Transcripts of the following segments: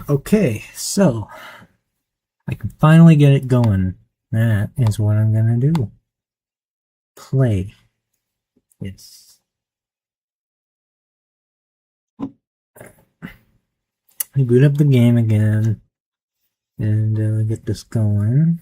Okay, so I can finally get it going. That is what I'm gonna do. Play. Yes. I boot up the game again and get this going.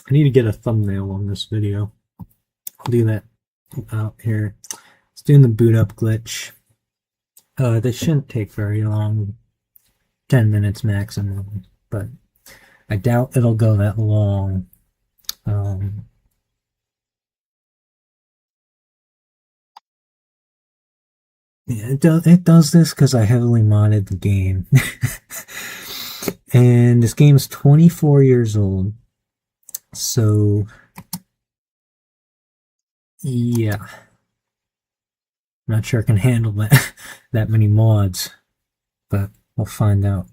I need to get a thumbnail on this video. I'll do that out here. It's doing the boot up glitch. This shouldn't take very long. 10 minutes maximum, but I doubt it'll go that long. Yeah, it does this because I heavily modded the game. And this game is 24 years old. So, yeah. I'm not sure I can handle that many mods, but we'll find out.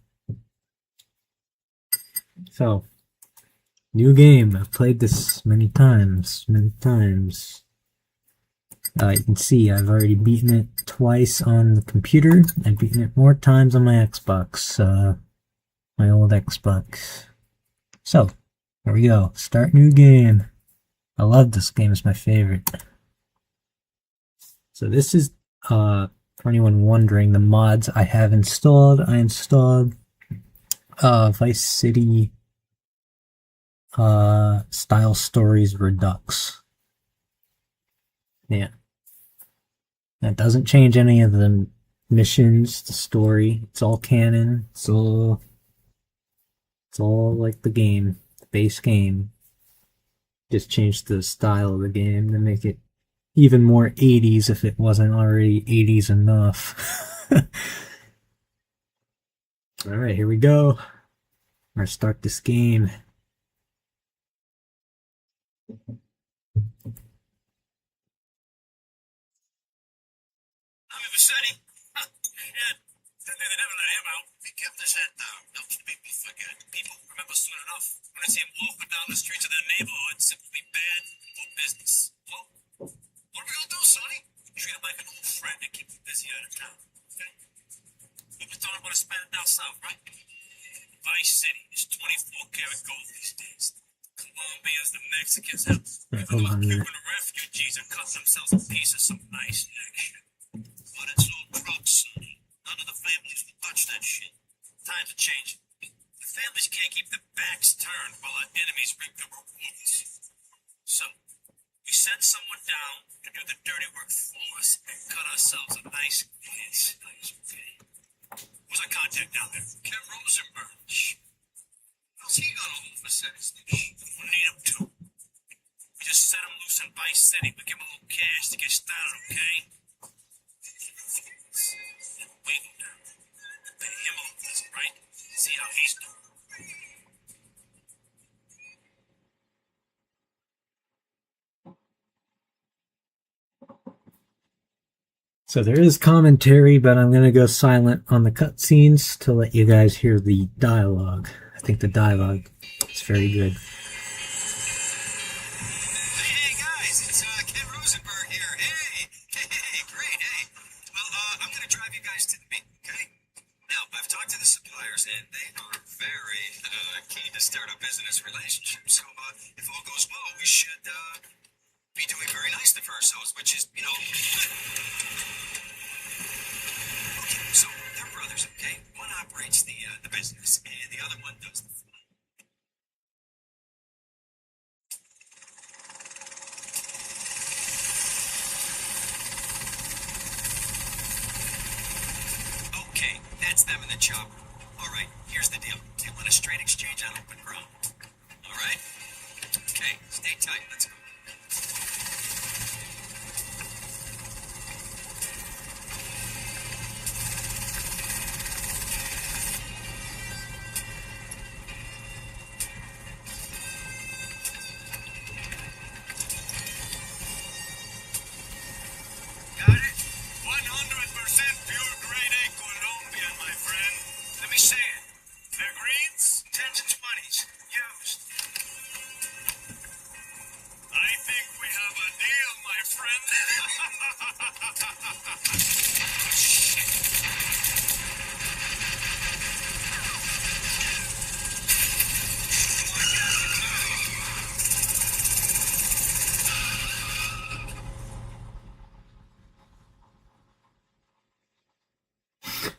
So, new game. I've played this many times. You can see I've already beaten it twice on the computer. I've beaten it more times on my Xbox, my old Xbox. So, here we go. Start new game. I love this game. It's my favorite. So this is, for anyone wondering, the mods I have installed. I installed Vice City Style Stories Redux. Yeah. That doesn't change any of the missions, the story. It's all canon. It's all like the game, the base game. Just changed the style of the game to make it even more 80s if it wasn't already 80s enough. Alright, here we go. I'm gonna start this game. I'm Vassetti. And they never let him out. He kept his head down. Don't make me forget. People remember soon enough when I see him walking down the streets of their neighborhood, simply bad for business. Well, what are we gonna do, Sonny? Treat him like an old friend and keep him busy out of town. Okay? People thought about to spend it down south, right? Vice City is 24 karat gold these days. Colombians, the Mexicans, hell, even the Cuban refugees are cutting themselves a piece of some nice action. But it's all crooks, Sonny. None of the families will touch that shit. Times are changing. The families can't keep their backs turned while our enemies reap the rewards. So, we send someone down to do the dirty work for us and cut ourselves a nice slice, okay? Who's our contact down there? Ken Rosenberg. How's he gonna hold Vassetti's new shit? We need him too. We just set him loose in Vice City, but give him a little cash to get started, okay? Wait now. Pay him a visit, right? See how he's doing. So there is commentary, but I'm gonna go silent on the cutscenes to let you guys hear the dialogue. I think the dialogue is very good. Hey guys, it's Ken Rosenberg here. Hey, great, hey. Well, I'm gonna drive you guys to the meet, okay? Now, I've talked to the suppliers, and they are very keen to start a business relationship. So, if all goes well, we should be doing very nicely for ourselves, which is, you know. Okay, so they're brothers, okay? One operates the business, and the other one does the flying. Okay, that's them in the chopper. All right, here's the deal. They want a straight exchange on open ground. All right? Okay, stay tight. Let's go. Got it? 100% pure grade.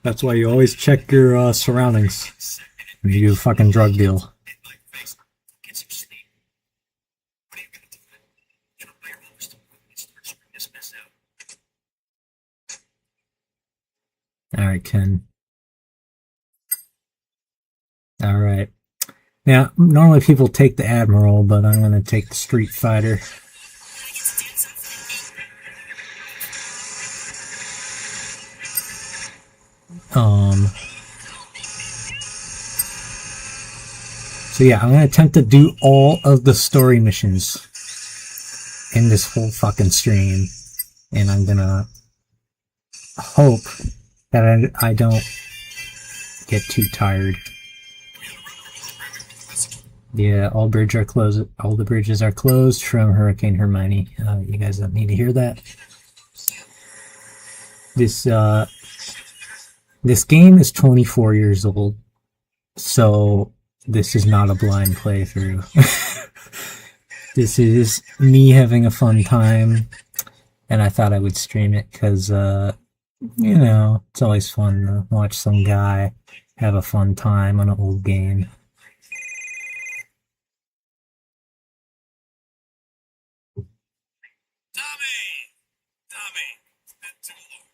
That's why you always check your surroundings when you do a fucking drug deal. Get some sleep. What are you gonna do? Get up by your host and start screwing this mess out. Alright, Ken. Alright. Now, normally people take the Admiral, but I'm gonna take the Street Fighter. So yeah, I'm gonna attempt to do all of the story missions in this whole fucking stream, and I'm gonna hope that I don't get too tired. Yeah, all bridges are closed. All the bridges are closed from Hurricane Hermione. You guys don't need to hear that. This game is 24 years old, so this is not a blind playthrough. This is me having a fun time, and I thought I would stream it because, you know, it's always fun to watch some guy have a fun time on an old game. Tommy, it's been too long.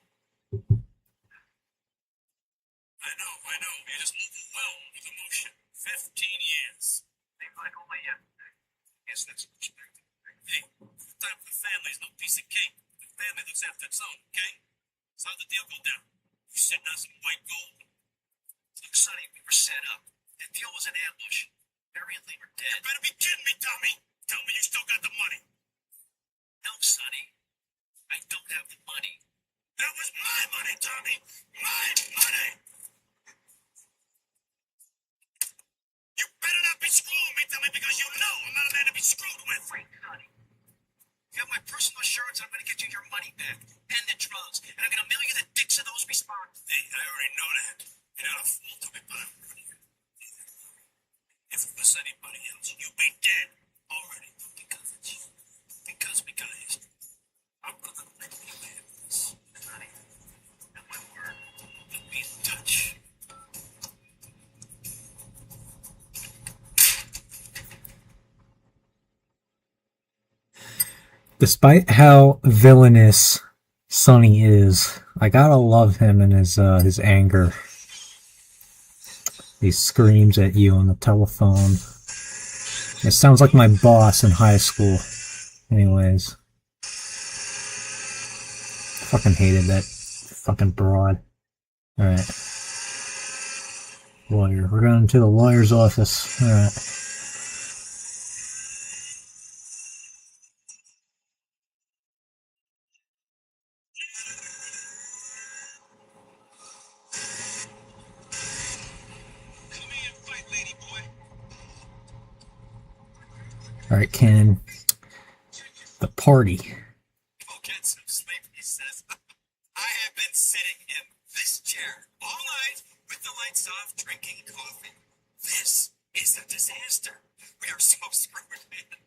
I know, you're just overwhelmed with emotion. 15 years. Seems like only yesterday. Yes, that's perspective. Hey, time for the family is no piece of cake. The family looks after its own, okay? So how'd the deal go down? You sitting on some white gold? Look, Sonny, we were set up. The deal was an ambush. Barry and Lee were dead. You better be kidding me, Tommy! Tell me you still got the money. No, Sonny. I don't have the money. That was my money, Tommy! My money! You better not be screwing me, Tommy, because you know I'm not a man to be screwed with. Wait, Sonny. You have my personal assurance I'm going to get you your money back. And the drugs. And I'm going to mail you the dicks of those response. Hey, I already know that. You're not a fool to me, but I'm pretty good. If it was anybody else, you'd be dead already. Because we got history. I'm going to let you have this, Sonny. And my word, we'll be in touch. Despite how villainous Sonny is, I gotta love him and his anger. He screams at you on the telephone. It sounds like my boss in high school. Anyways. Fucking hated that fucking broad. Alright. Lawyer. We're going to the lawyer's office. Alright. Alright, Ken. The party. Go get some sleep, he says. I have been sitting in this chair all night with the lights off, drinking coffee. This is a disaster. We are so screwed, man.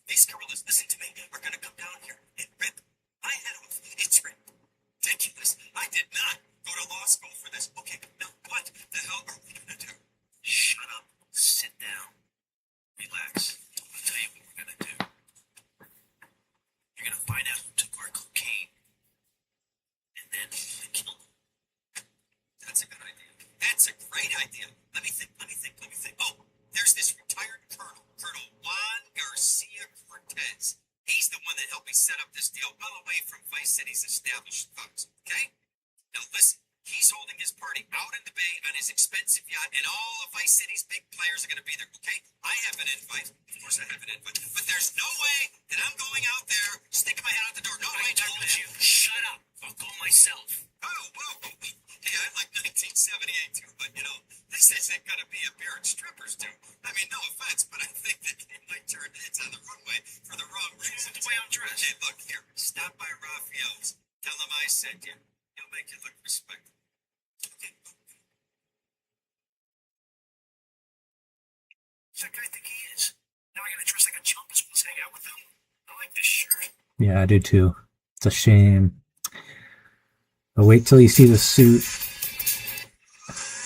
These gorillas, listen to me, are going to come down here and rip my head off. It's ridiculous. I did not go to law school for this. Okay, now what the hell are we going to do? Shut up. Sit down. Relax. I'll tell you what we're going to do. You're going to find out who took our cocaine. And then we're going to kill them. That's a good idea. That's a great idea. Let me think. Oh, there's this retired colonel, Colonel Juan Garcia Cortez. He's the one that helped me set up this deal well away from Vice City's established thugs, okay? Now listen, he's holding his party out in the bay on his expensive yacht, and all of Vice City's big players are going to be there, okay? I have an invite. Of course I have an invite. But there's no way that I'm going out there sticking my head out the door. No, I told you. Shut up. I'll go myself. Oh, whoa. Hey, I like 1978 too, but you know, this isn't going to be a beer and strippers too. I mean, no offense, but I think the game might turn heads on the runway for the wrong reasons. The way I'm dressed. Hey, look, here, stop by Raphael's. Tell him I sent you. He'll make you look respectable. Okay. That guy think he is. Now I gotta dress like a chump as well as hang out with him. I like this shirt. Yeah, I do too. It's a shame. But wait till you see the suit.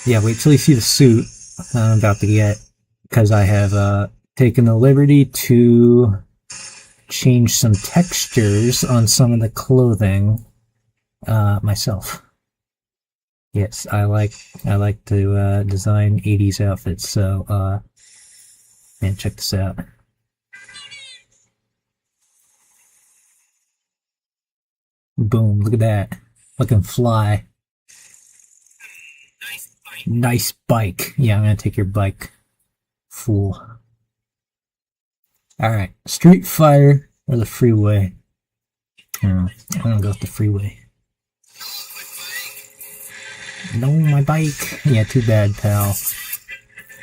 Yeah, wait till you see the suit I'm about to get, because I have taken the liberty to change some textures on some of the clothing myself. Yes, I like to design 80s outfits, so man, check this out. Boom, look at that. Looking fly. Nice bite. Nice bike. Yeah, I'm gonna take your bike, fool. Alright, Street Fighter or the freeway? I'm gonna go with the freeway. No, my bike. Yeah, too bad, pal.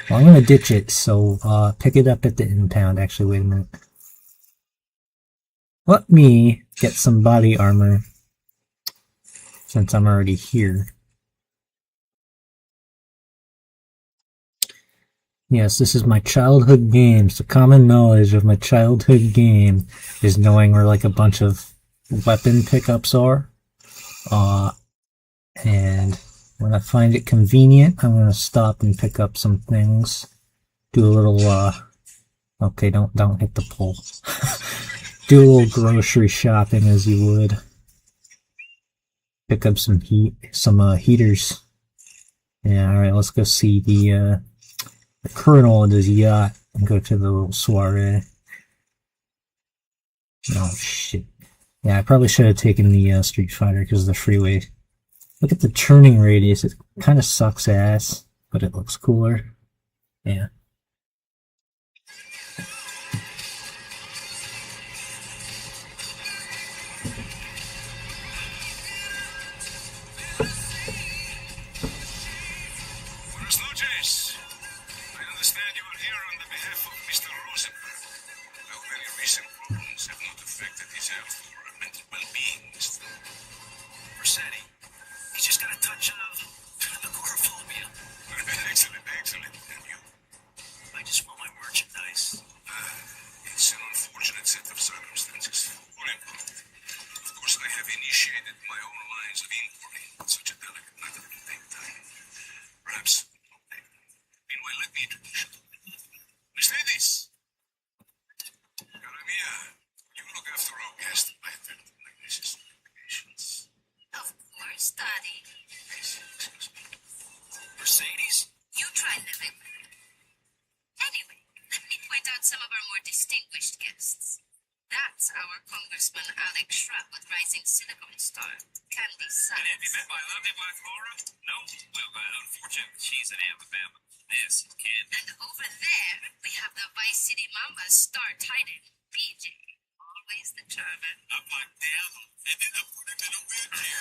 Well, I'm gonna ditch it, so pick it up at the impound. Actually, wait a minute. Let me get some body armor, since I'm already here. Yes, this is my childhood game. So common knowledge of my childhood game is knowing where like a bunch of weapon pickups are. And when I find it convenient, I'm gonna stop and pick up some things. Do a little okay, don't hit the pole. Do a little grocery shopping as you would. Pick up some heaters. Yeah, alright, let's go see the colonel and his yacht and go to the little soiree. Oh shit. Yeah, I probably should have taken the Street Fighter because of the freeway. Look at the turning radius. It kind of sucks ass, but it looks cooler. Yeah. Buenas noches. I understand you are here on the behalf of Mr. Rosenberg. Well, very recent problems have not affected his health or mental well-being, Mr. Versetti. He's just got a touch of agoraphobia. Excellent, excellent. And you? I just want my merchandise. It's an unfortunate set of circumstances. All involved. Of course, I have initiated my own lines of inquiry on such a delicate matter will take time. Perhaps. Okay. Meanwhile, let me introduce you. Mercedes! Caramia, you look after our guest. I have been like this is obligations. Of course, Daddy. Excuse me. Mercedes? You try living with it. Anyway, let me point out some of our more distinguished guests. That's our Congressman Alex Schrapp with Rising Silicon Star, Candy And have you Sons. met my lovely wife, Laura? No? Well, unfortunately, she's in Alabama. This is Ken. And over there, we have the Vice City Mambas star titan, PJ. Always the charmer. Up like down, and then I put him in a wheelchair.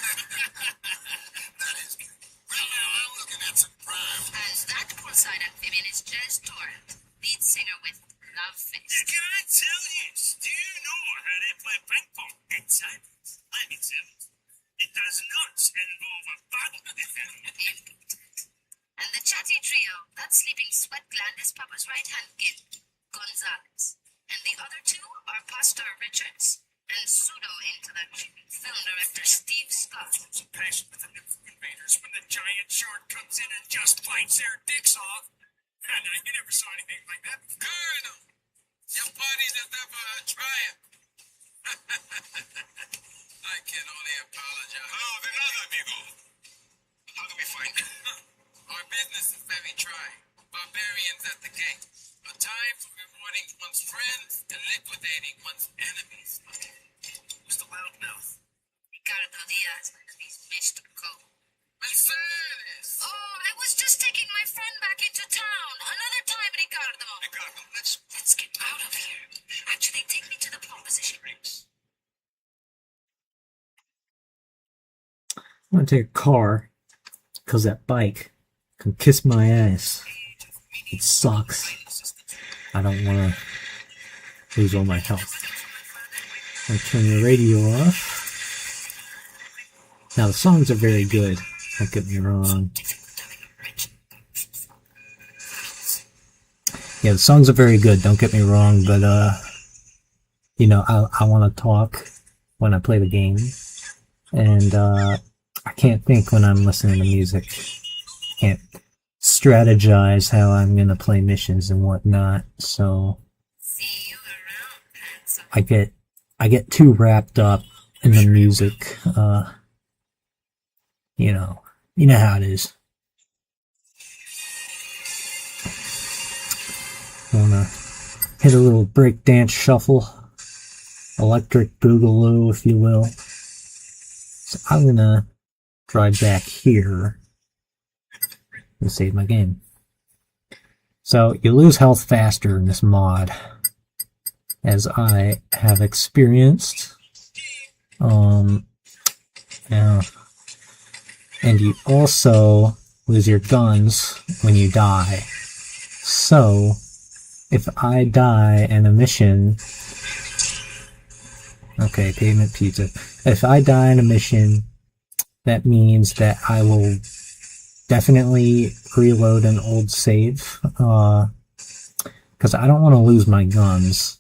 That is good. Well, now I'm looking at some prime. And that poolside amphibian is Jez Torrent, lead singer with Love Fist. Can I tell you, do you know how they play ping pong? It's simple. I mean, simple. It does not involve a button. And the chatty trio, that sleeping sweat gland is Papa's right-hand gimp, Gonzalez. And the other two are Pastor Richards and pseudo-intellectual film director Steve Scott. Some passion with the nymph invaders when the giant shark comes in and just bites their dicks off. And I never saw anything like that. Colonel, your party's just up for a triumph. I can only apologize. Oh, de nada, amigo. How do we find it? Our business is very trying. Barbarians at the gate. A time for rewarding one's friends and liquidating one's enemies. Who's the loudmouth? Ricardo Diaz, he's Mr. Cole. Mercedes! Oh, I was just taking my friend back into town. Another time, Ricardo. Ricardo, Let's get out of here. Actually, take me to the pole position. I'm gonna take a car, because that bike can kiss my ass. It sucks. I don't want to lose all my health. I turn the radio off. Now the songs are very good. Don't get me wrong. Yeah, the songs are very good. Don't get me wrong, but you know, I want to talk when I play the game, and I can't think when I'm listening to music. strategize how I'm gonna play missions and whatnot, so See you around, handsome. I get too wrapped up in the music. You know how it is. Wanna hit a little breakdance shuffle, electric boogaloo, if you will. So I'm gonna drive back here and save my game. So you lose health faster in this mod, as I have experienced. Yeah. And you also lose your guns when you die. So if I die in a mission, okay, pavement pizza. If I die in a mission, that means that I will definitely reload an old save, because I don't want to lose my guns.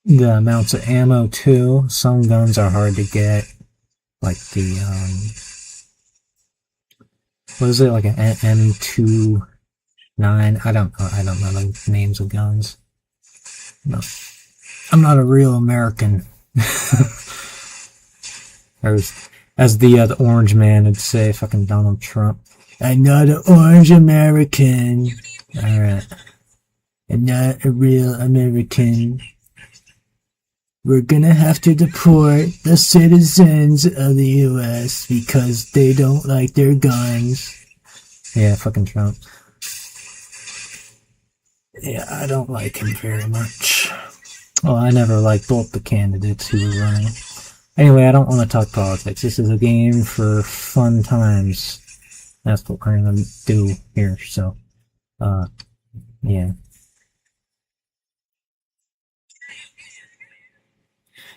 The amounts of ammo too. Some guns are hard to get, like the what is it, like an M29? I don't know the names of guns. No, I'm not a real American. Or as the orange man would say, fucking Donald Trump. I'm not an orange American. Alright. I'm not a real American. We're gonna have to deport the citizens of the US because they don't like their guns. Yeah, fucking Trump. Yeah, I don't like him very much. Well, I never liked both the candidates who were running. Anyway, I don't want to talk politics. This is a game for fun times. That's what we're gonna do here, so, yeah.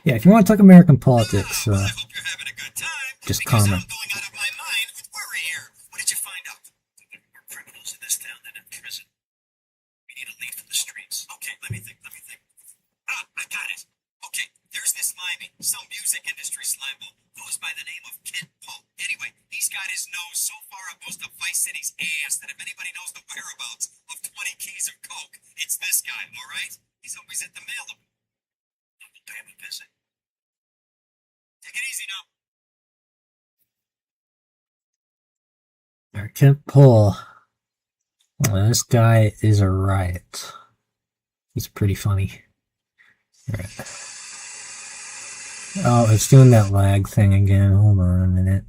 Yeah, if you want to talk American politics, I hope you're having a good time. just because comment. I'm going out of my mind with worry here. What did you find out? There are more criminals in this town than in prison. We need a lead from the streets. Okay, let me think. Ah, I got it. Okay, there's this limey, some music industry slime goes by the name of Pt1. Anyway, he's got his nose so far up most of Vice City's ass that if anybody knows the whereabouts of 20 keys of coke, it's this guy, alright? He's always at the mail. Damn it, busy. Take it easy now. Our Kent Pull. Well, this guy is a riot. He's pretty funny. Alright. Oh, it's doing that lag thing again. Hold on a minute.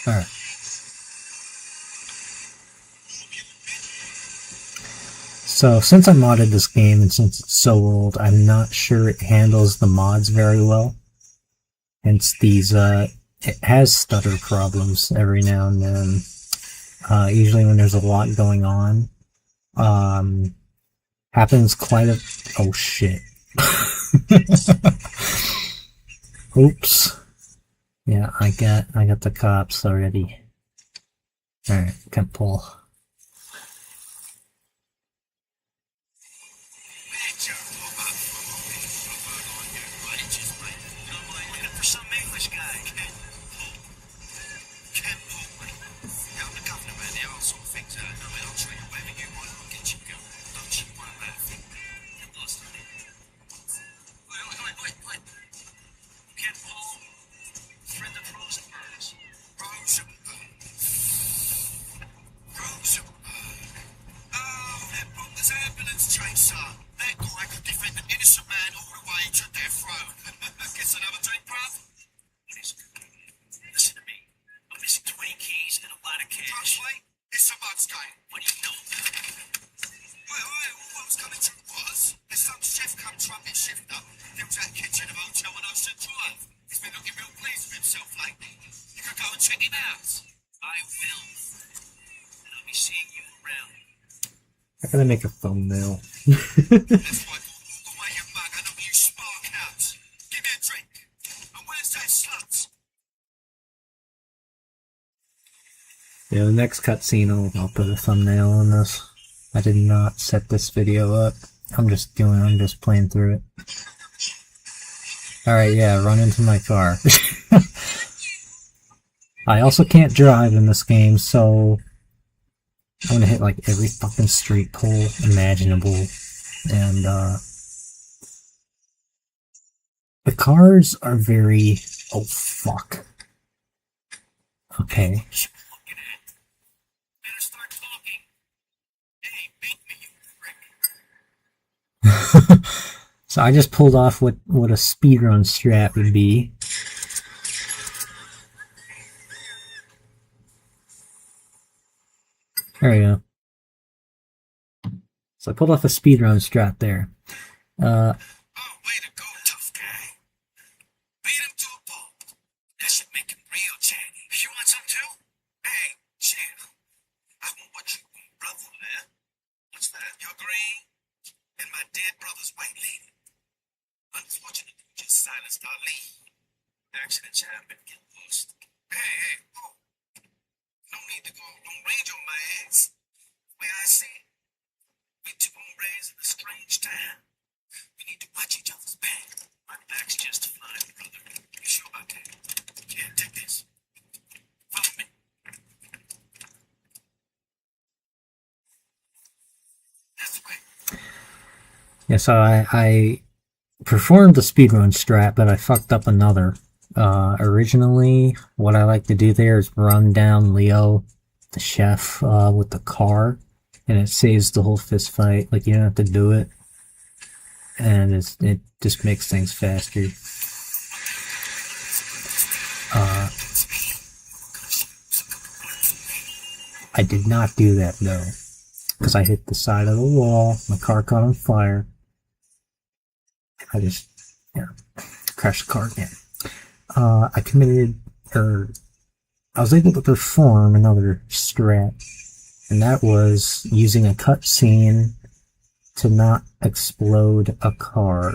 Alright. So, since I modded this game and since it's so old, I'm not sure it handles the mods very well. Hence these, it has stutter problems every now and then. Usually when there's a lot going on. Happens quite a... Oh shit. Oops. Yeah, I got the cops already. Alright, can't pull. Some English guy. Ken Paul. Yeah, I'm the governor, man. They all sort of things out. I mean, I'll treat you wherever you want. I'll get you going. Don't you want that thing? Get lost on it. Wait. Ken Paul, friend of Rosenberg's. Rosenberg. Oh, that bogus ambulance chaser. That guy could defend an innocent man all the way to death row. Guess another drink, bruv? Listen to me. I'm missing 20 keys and a lot of cash. Drugs, mate? It's a mud's game. What do you know about it? Well, what was coming to was, there's some chef come trumpet shifter. There was that kitchen of Hotel on Ocean Drive. He's been looking real pleased with himself lately. You could go and check him out. I will. And I'll be seeing you around. I gotta make a thumbnail. That's why walk away, you mug. I know you spark out. Give me a drink. And where's that slut? Yeah, the next cutscene I'll put a thumbnail on this. I did not set this video up. I'm just playing through it. Alright, yeah, run into my car. I also can't drive in this game, so I'm gonna hit like every fucking street pole imaginable. And the cars are very... Oh, fuck. Okay. Better start talking. Hey, make me, you prick. So I just pulled off what a speedrun strat would be. There we go. So I pulled off a speedrun strat there. Oh, way to go, tough guy. Beat him to a pulp. That should make him real chatty. You want some too? Hey, chill. I want what you want, brother, man. What's that? Your green? And my dead brother's white lady. Unfortunately, you just silenced our lead. Accidents happen, get lost. Hey, whoa. No need to go don't rage on my ass. The way I see it, we two hombres in a strange town. We need to watch each other's back. My back's just fine, brother. You sure about that? Yeah, take this. Follow me. That's the way. Yeah, so I performed the speedrun strat, but I fucked up another. Originally, what I like to do there is run down Leo, the chef, with the car, and it saves the whole fist fight. Like, you don't have to do it, and it just makes things faster. I did not do that, though, because I hit the side of the wall, my car caught on fire. I just, crashed the car again. I was able to perform another strat, and that was using a cutscene to not explode a car.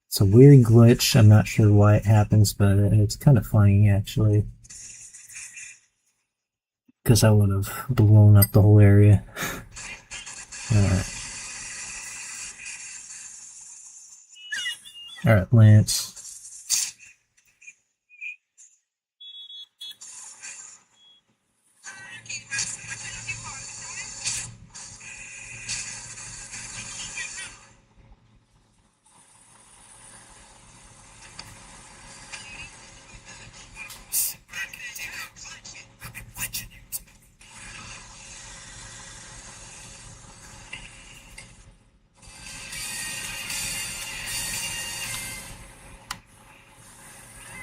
It's a weird glitch, I'm not sure why it happens, but it's kind of funny, actually. Because I would have blown up the whole area. Alright. Alright, Lance.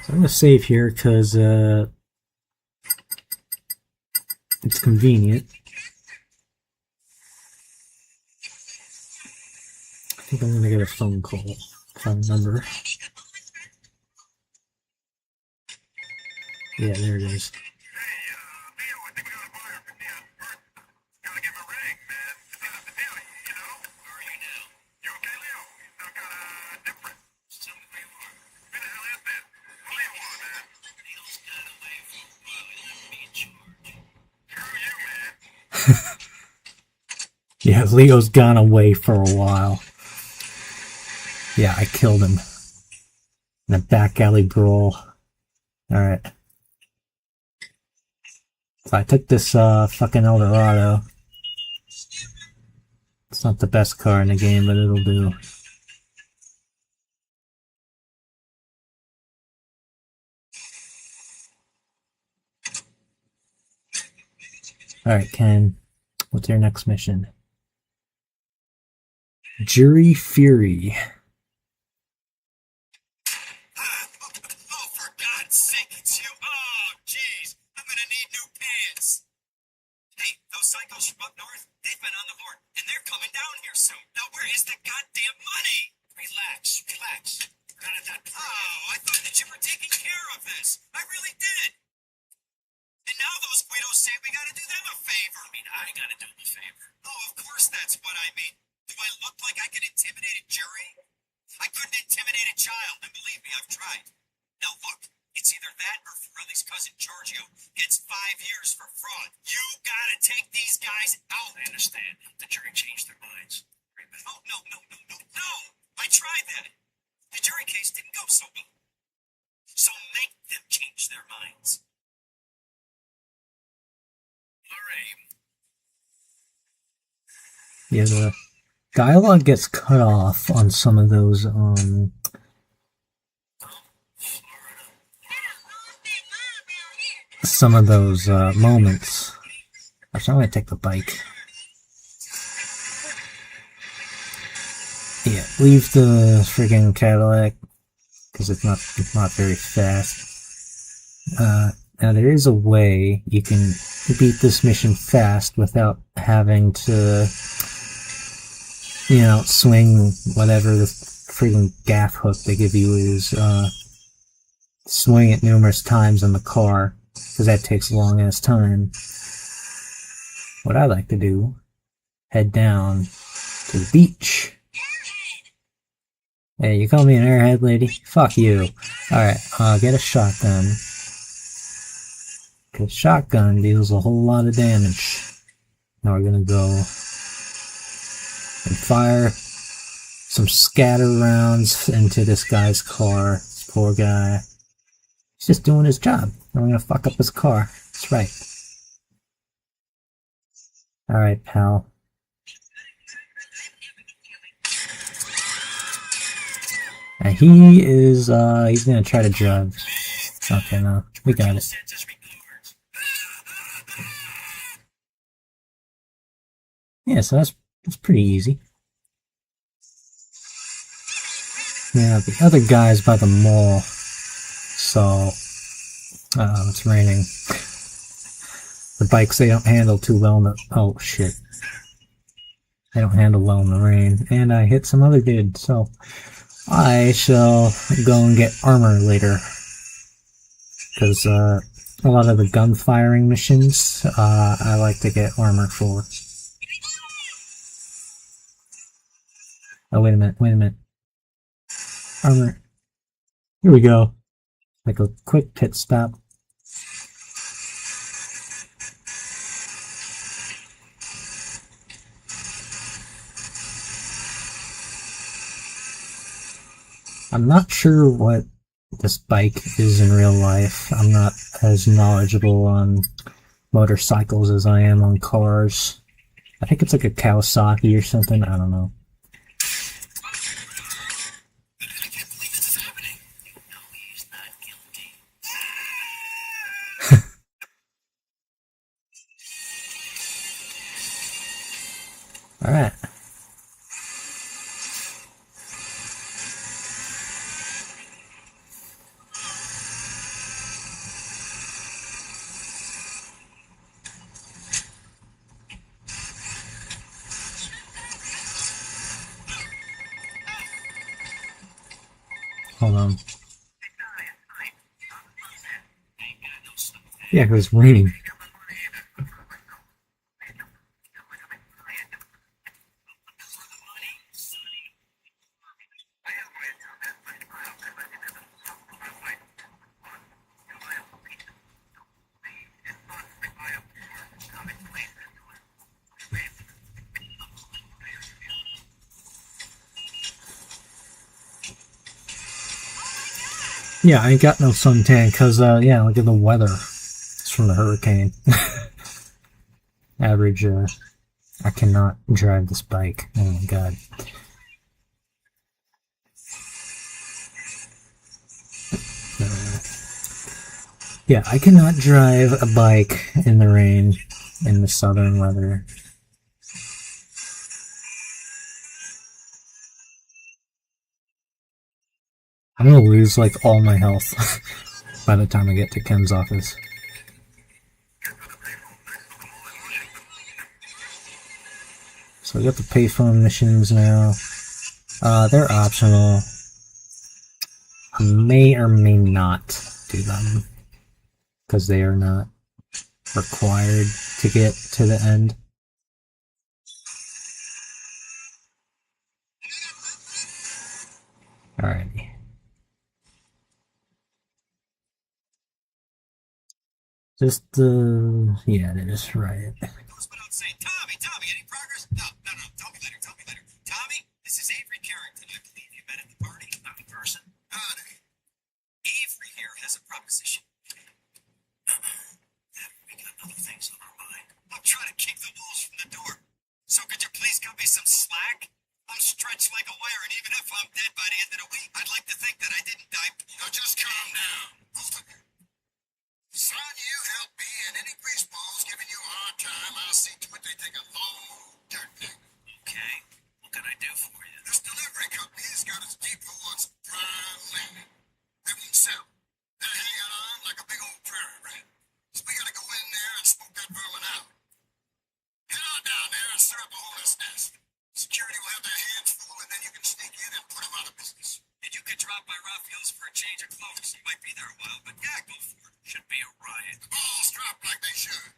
So I'm going to save here because it's convenient. I think I'm going to get a phone call if I remember. Yeah, there it is. Yeah, Leo's gone away for a while. Yeah, I killed him. In a back alley brawl. Alright. So I took this fucking Eldorado. It's not the best car in the game, but it'll do. Alright, Ken. What's your next mission? Jury Fury. Oh, for God's sake, it's you. Oh, jeez. I'm gonna need new pants. Hey, those psychos from up north, they've been on the board, and they're coming down here soon. Now, where is the goddamn money? Relax, relax. Oh, I thought that you were taking care of this. I really did. And now those widows say we gotta do them a favor. I mean, I gotta do them a favor. Oh, of course that's what I mean. Do I look like I can intimidate a jury? I couldn't intimidate a child, and believe me, I've tried. Now look, it's either that or Forelli's cousin Giorgio gets 5 years for fraud. You gotta take these guys out. I understand. The jury changed their minds. Oh, no. I tried that. The jury case didn't go so well. So make them change their minds. All right. Yeah, the dialogue gets cut off on some of those moments. Actually, I'm gonna take the bike. Yeah, leave the friggin' Cadillac because it's not very fast. Now there is a way you can beat this mission fast without having to, swing whatever the friggin' gaff hook they give you is. Swing it numerous times in the car because that takes a long ass time. What I like to do, head down to the beach. Hey, you call me an airhead, lady? Fuck you. Alright, get a shotgun. Because shotgun deals a whole lot of damage. Now we're gonna go and fire some scatter rounds into this guy's car. This poor guy. He's just doing his job. And we're gonna fuck up his car. That's right. Alright, pal. And he is, he's gonna try to drive. Okay, no, we got it. Yeah, so that's pretty easy. Yeah, the other guy's by the mall. So, it's raining. The bikes, they don't handle too well in the... Oh, shit. They don't handle well in the rain. And I hit some other dude, so... I shall go and get armor later. Because, a lot of the gun firing missions, I like to get armor for. Oh, wait a minute. Armor. Here we go. Like a quick pit stop. I'm not sure what this bike is in real life. I'm not as knowledgeable on motorcycles as I am on cars. I think it's like a Kawasaki or something. I don't know. I can't believe this is happening. You know he's not guilty. Alright. Hold on. Yeah, 'cause it's raining. Yeah, I ain't got no suntan because, yeah, look at the weather. It's from the hurricane. Average, I cannot drive this bike. Oh my god. Yeah, I cannot drive a bike in the rain in the southern weather. I'm gonna lose, like, all my health by the time I get to Ken's office. So we got the payphone missions now. They're optional. I may or may not do them, because they are not required to get to the end. Alrighty. Just yeah, it is right. goes without saying. Tommy, any progress? No. Tell me later. Tommy, this is Avery Carrington. I believe you met at the party. Not in person. Howdy. Avery here has a proposition. We got other things on our mind. I'm trying to keep the wolves from the door. So could you please cut me some slack? I'm stretched like a wire, and even if I'm dead by the end of the week, I'd like to think that I didn't die. Now just calm down. Son, you help me, and any greaseballs giving you a hard time, I'll see to it they take a long dirt nigga. Okay, what can I do for you? This delivery company's got its depot on some prime land. They won't sell. They're hanging on like a big old prairie rat. So we gotta go in there and smoke that vermin out. Head on down there and stir up a hornet's nest. Security will have their hands full, and then you can sneak in and put them out of business. And you could drop by Raphael's for a change of clothes. You might be there a while, but yeah, go for it. Should be a riot. The balls drop like they should.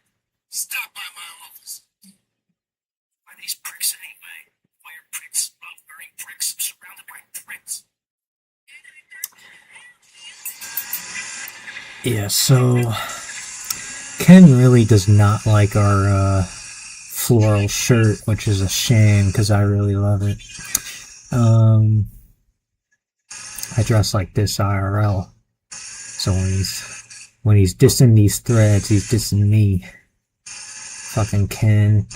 Stop by my office. Why are these pricks anyway? Why are pricks wearing pricks surrounded by pricks? Yeah, so Ken really does not like our floral shirt, which is a shame because I really love it. I dress like this IRL, so when he's dissing these threads, he's dissing me. Fucking Ken.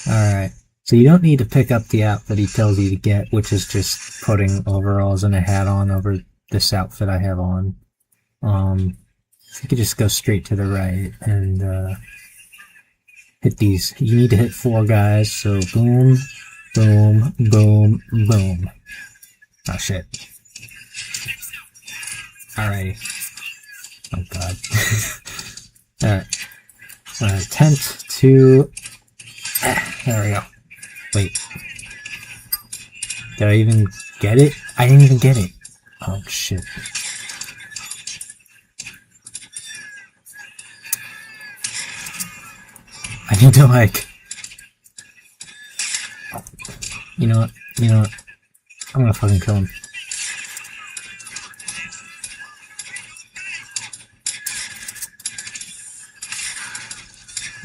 Alright, so you don't need to pick up the outfit he tells you to get, which is just putting overalls and a hat on over this outfit I have on. You could just go straight to the right and hit these. You need to hit 4 guys, so boom, boom, boom, boom. Oh shit. Alrighty. Oh god. Alright. Attempt to... there we go. Wait. Did I even get it? I didn't even get it. Oh shit. I need to like... You know what? I'm gonna fucking kill him.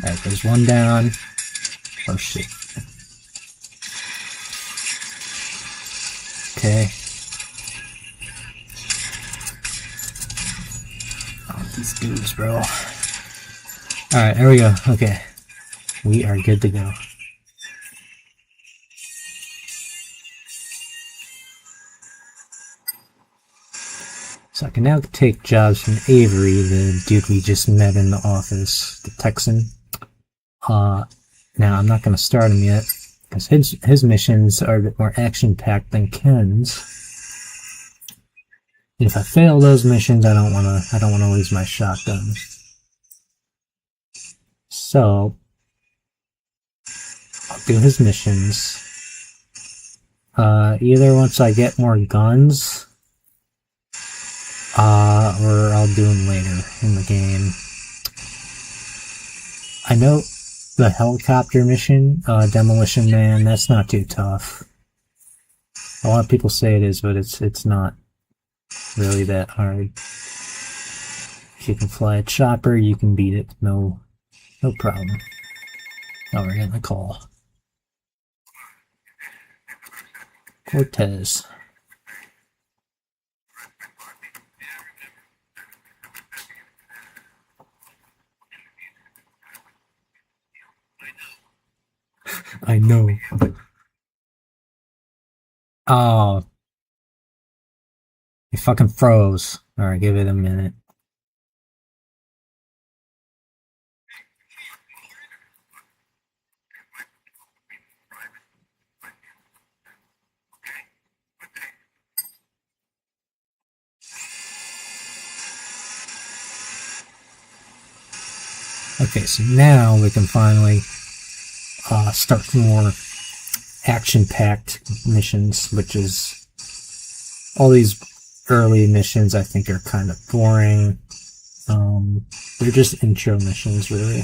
Alright, there's one down. Oh shit. Okay. Oh, these dudes, bro. Alright, there we go. Okay. We are good to go. So I can now take jobs from Avery, the dude we just met in the office, the Texan. Now I'm not going to start him yet, because his missions are a bit more action-packed than Ken's. And if I fail those missions, I don't want to lose my shotgun. So I'll do his missions. Either once I get more guns, or I'll do them later in the game. I know the helicopter mission, Demolition Man, that's not too tough. A lot of people say it is, but it's not really that hard. If you can fly a chopper, you can beat it. No problem. Oh, we're getting a call. Cortez. I know. Oh. He fucking froze. Alright, give it a minute. Okay, so now we can finally start more action-packed missions, which is all these early missions I think are kind of boring. They're just intro missions, really.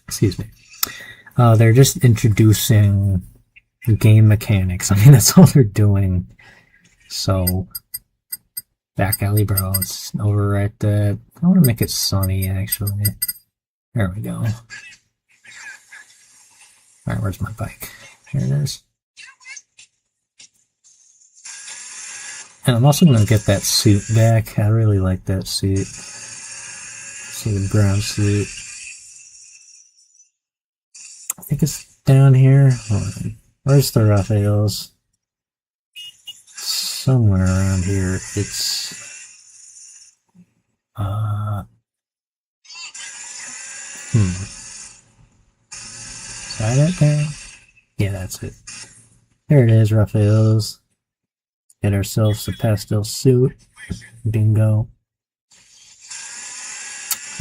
Excuse me. They're just introducing game mechanics. I mean, that's all they're doing. So Back alley bros. Overwrite that. I want to make it sunny, actually. There we go. Alright, where's my bike? Here it is. And I'm also going to get that suit back. I really like that suit. See the brown suit. I think it's down here. Hold on. Where's the Raphaels? Somewhere around here. It's Is that it there? Yeah, that's it. There it is, Raphaels. Get ourselves a pastel suit. Bingo.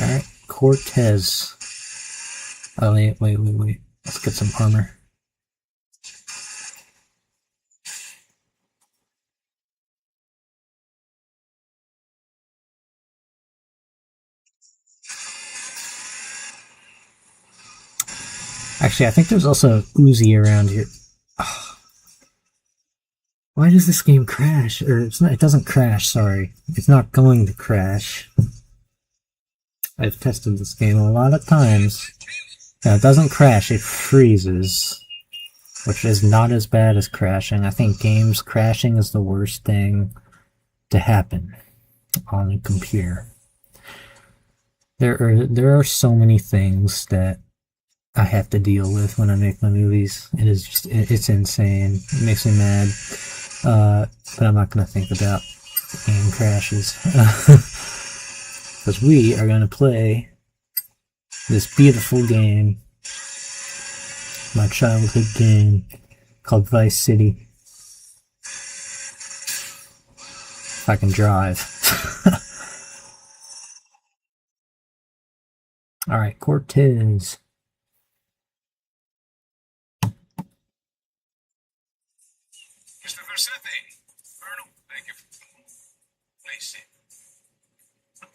Alright, Cortez. Oh, wait. Let's get some armor. Actually, I think there's also an Uzi around here. Oh. Why does this game crash? Or it's not, it doesn't crash, sorry. It's not going to crash. I've tested this game a lot of times. Now, it doesn't crash, it freezes. Which is not as bad as crashing. I think games crashing is the worst thing to happen on a computer. There are so many things that I have to deal with when I make my movies. It is just, it's insane. It makes me mad. But I'm not going to think about game crashes. Because we are going to play this beautiful game. My childhood game called Vice City. If I can drive. Alright, Cortez. Mr. Versetti. Colonel, thank you for coming. Please sit.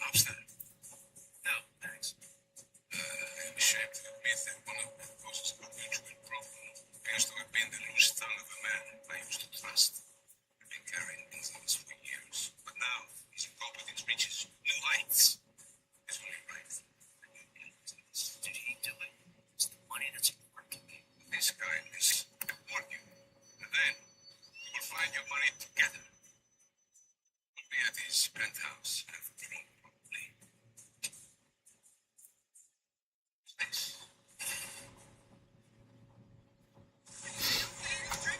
Upstairs. No, thanks. I am ashamed to admit that one of my causes of mutual problem appears to have been the loose tongue of a man I used to trust. I've been carrying things on this for years, but now his incompetence reaches new heights. It's only right. Did he do it? It's the money that's important to me. This guy is working, and then we will find your money together. We'll be at his penthouse after drink, probably.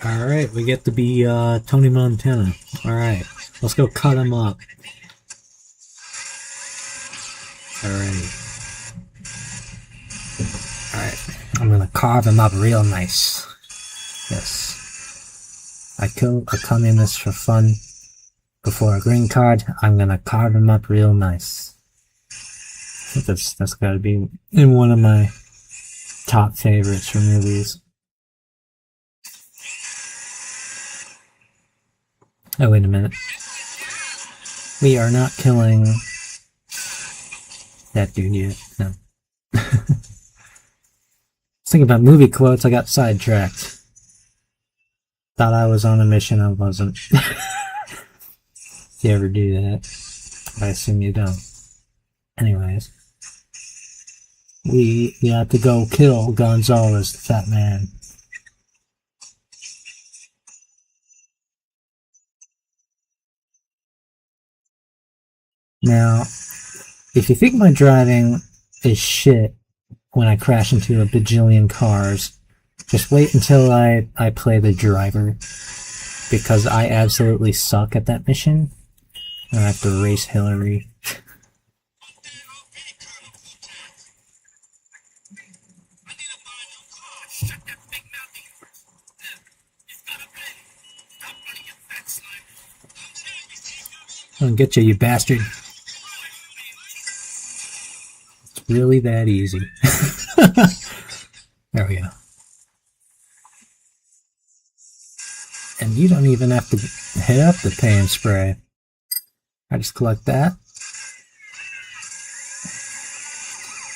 Alright, we get to be Tony Montana. Alright, let's go cut him up. Alright, I'm gonna carve him up real nice. Yes. I come in this for fun. Before a green card, I'm gonna carve him up real nice. I think that's gotta be in one of my top favorites for movies. Oh, wait a minute. We are not killing that dude yet. No. Thinking about movie quotes, I got sidetracked. Thought I was on a mission, I wasn't. You ever do that? I assume you don't. Anyways. We have to go kill Gonzalez, the fat man. Now, if you think my driving is shit when I crash into a bajillion cars, just wait until I play the driver, because I absolutely suck at that mission. I have to race Hillary. I'll get you, you bastard. It's really that easy. There we go. And you don't even have to hit up the pay and spray. I just collect that.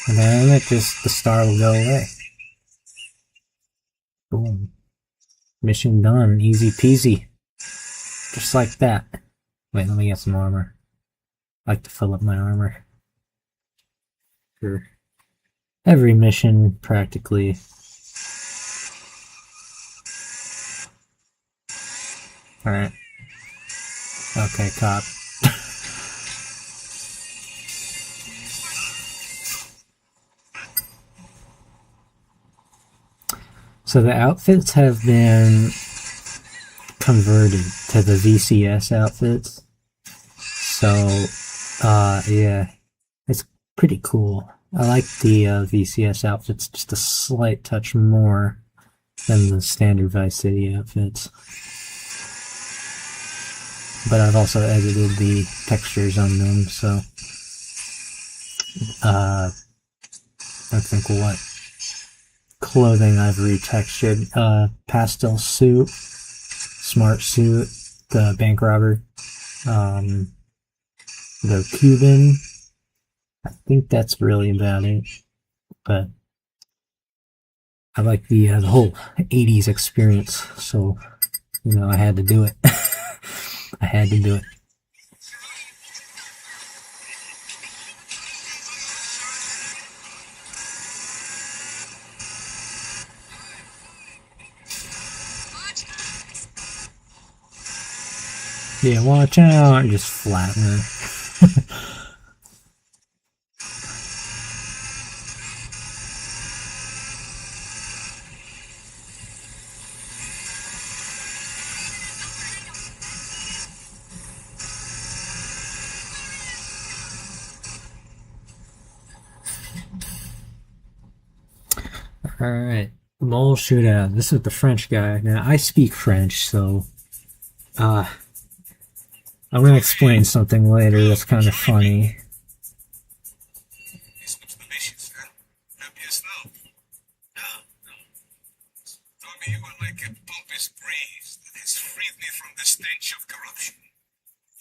And then the star will go away. Boom. Mission done. Easy peasy. Just like that. Wait, let me get some armor. I like to fill up my armor. For every mission, practically. Alright. Okay, cop. So the outfits have been converted to the VCS outfits. So, yeah, it's pretty cool. I like the VCS outfits just a slight touch more than the standard Vice City outfits. But I've also edited the textures on them, so I think what clothing I've retextured. Pastel suit, smart suit, the bank robber, the Cuban. I think that's really about it. But I like the whole 80s experience, so I had to do it. I had to do it. Yeah, watch out! Just flatten her. Alright, mole shootout. This is the French guy. Now, I speak French, so I'm gonna explain something later that's kind of funny. You are like a pompous breeze that has freed me from the stench of corruption.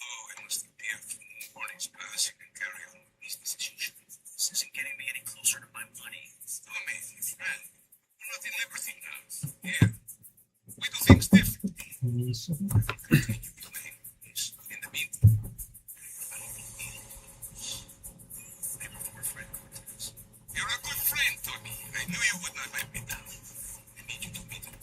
Oh, I must appear for more mornings passing and carry on with business as usual. This isn't getting me any closer to my money. Oh, my friend, we're not in liberty now. Here, we do things differently. Continue playing this. In the meantime, you're a good friend, Tony. I knew you would not let me down. I need you to meet him.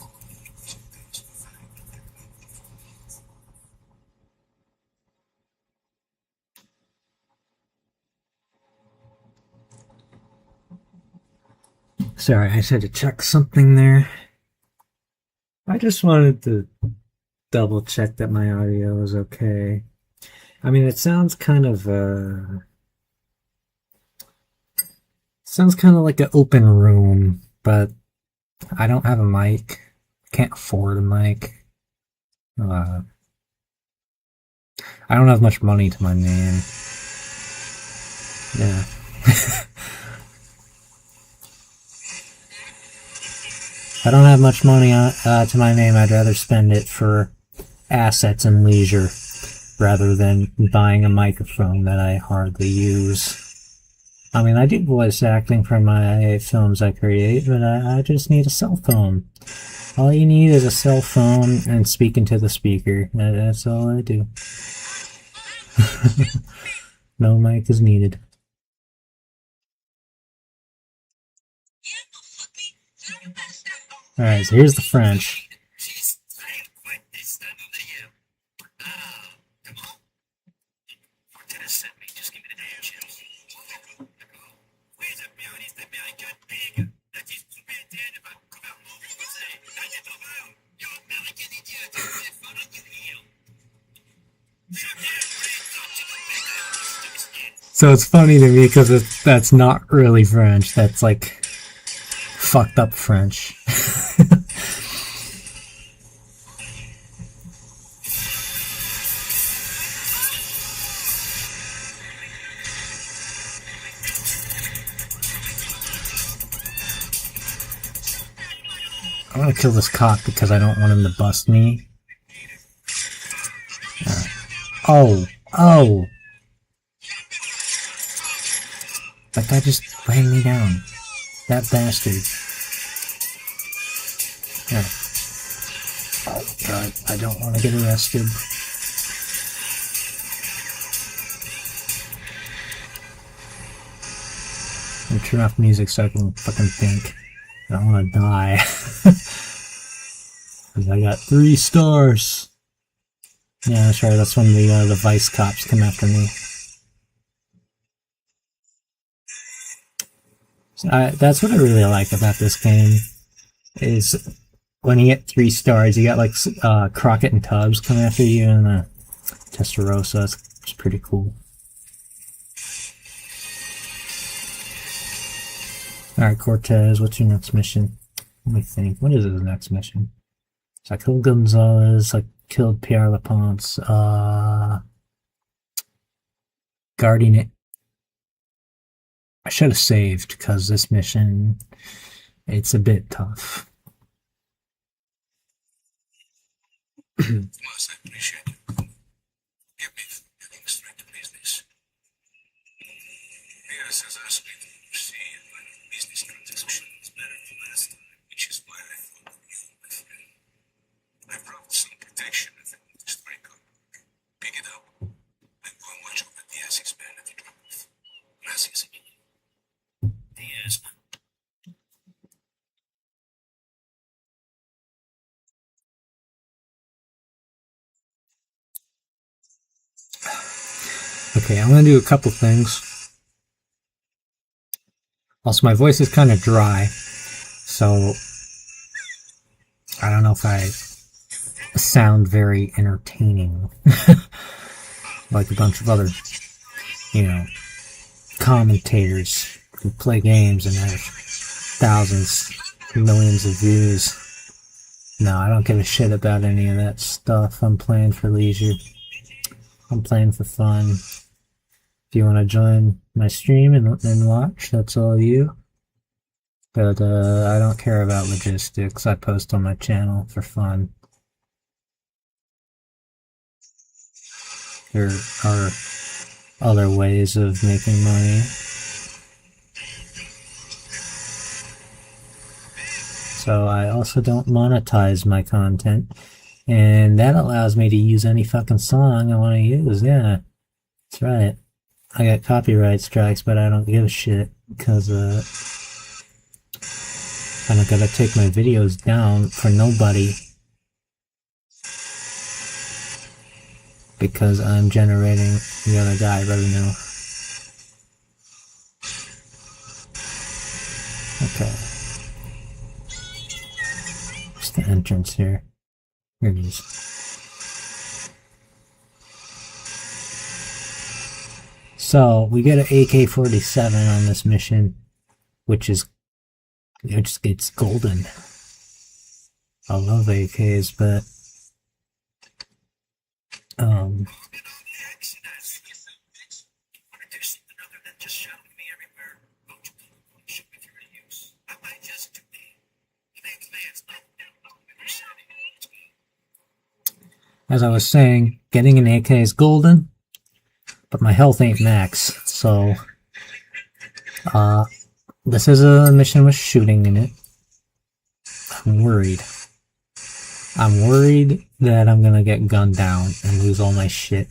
Sorry, I just had to check something there. I just wanted to double check that my audio is okay. I mean, it sounds kind of like an open room, but I don't have a mic. I can't afford a mic. I don't have much money to my name. Yeah. If I don't have much money to my name, I'd rather spend it for assets and leisure rather than buying a microphone that I hardly use. I mean, I do voice acting for my films I create, but I just need a cell phone. All you need is a cell phone and speaking to the speaker. That's all I do. No mic is needed. Alright, so here's the French. So it's funny to me because that's not really French. That's like fucked up French. I'm gonna kill this cop because I don't want him to bust me. Oh! That guy just ran me down. That bastard. Yeah. Oh god, I don't want to get arrested. And turn off music so I can fucking think. I don't want to die. Because I got 3 stars. Yeah, that's right. That's when the vice cops come after me. So that's what I really like about this game. Is when you get 3 stars, you got like Crockett and Tubbs coming after you, and Testarossa. It's pretty cool. Alright, Cortez, what's your next mission? Let me think. What is his next mission? So I killed Gonzalez, I killed Pierre Laponce, guarding it. I should have saved, because this mission, it's a bit tough. Plus, I appreciate it. Give me getting straight to business. Pierce has asked me to see if my business transaction is better than last time, which is why I thought of you, my friend. I brought some protection if I want to strike up. Pick it up. And go and watch over Diaz's man at the drop-off. Gracias. Diaz. Okay, I'm gonna do a couple things. Also, my voice is kind of dry, so I don't know if I sound very entertaining, like a bunch of other, commentators who play games and have thousands, millions of views. No, I don't give a shit about any of that stuff. I'm playing for leisure. I'm playing for fun. If you want to join my stream and watch, that's all you. But I don't care about logistics. I post on my channel for fun. There are other ways of making money. So I also don't monetize my content. And that allows me to use any fucking song I want to use. Yeah, that's right. I got copyright strikes, but I don't give a shit because I don't gotta take my videos down for nobody because I'm generating the other guy revenue. Okay. What's the entrance here? Here it is. So we get an AK-47 on this mission, which is it's golden. I love AKs, but as I was saying, getting an AK is golden, but my health ain't max, so this is a mission with shooting in it. I'm worried. I'm worried that I'm gonna get gunned down and lose all my shit.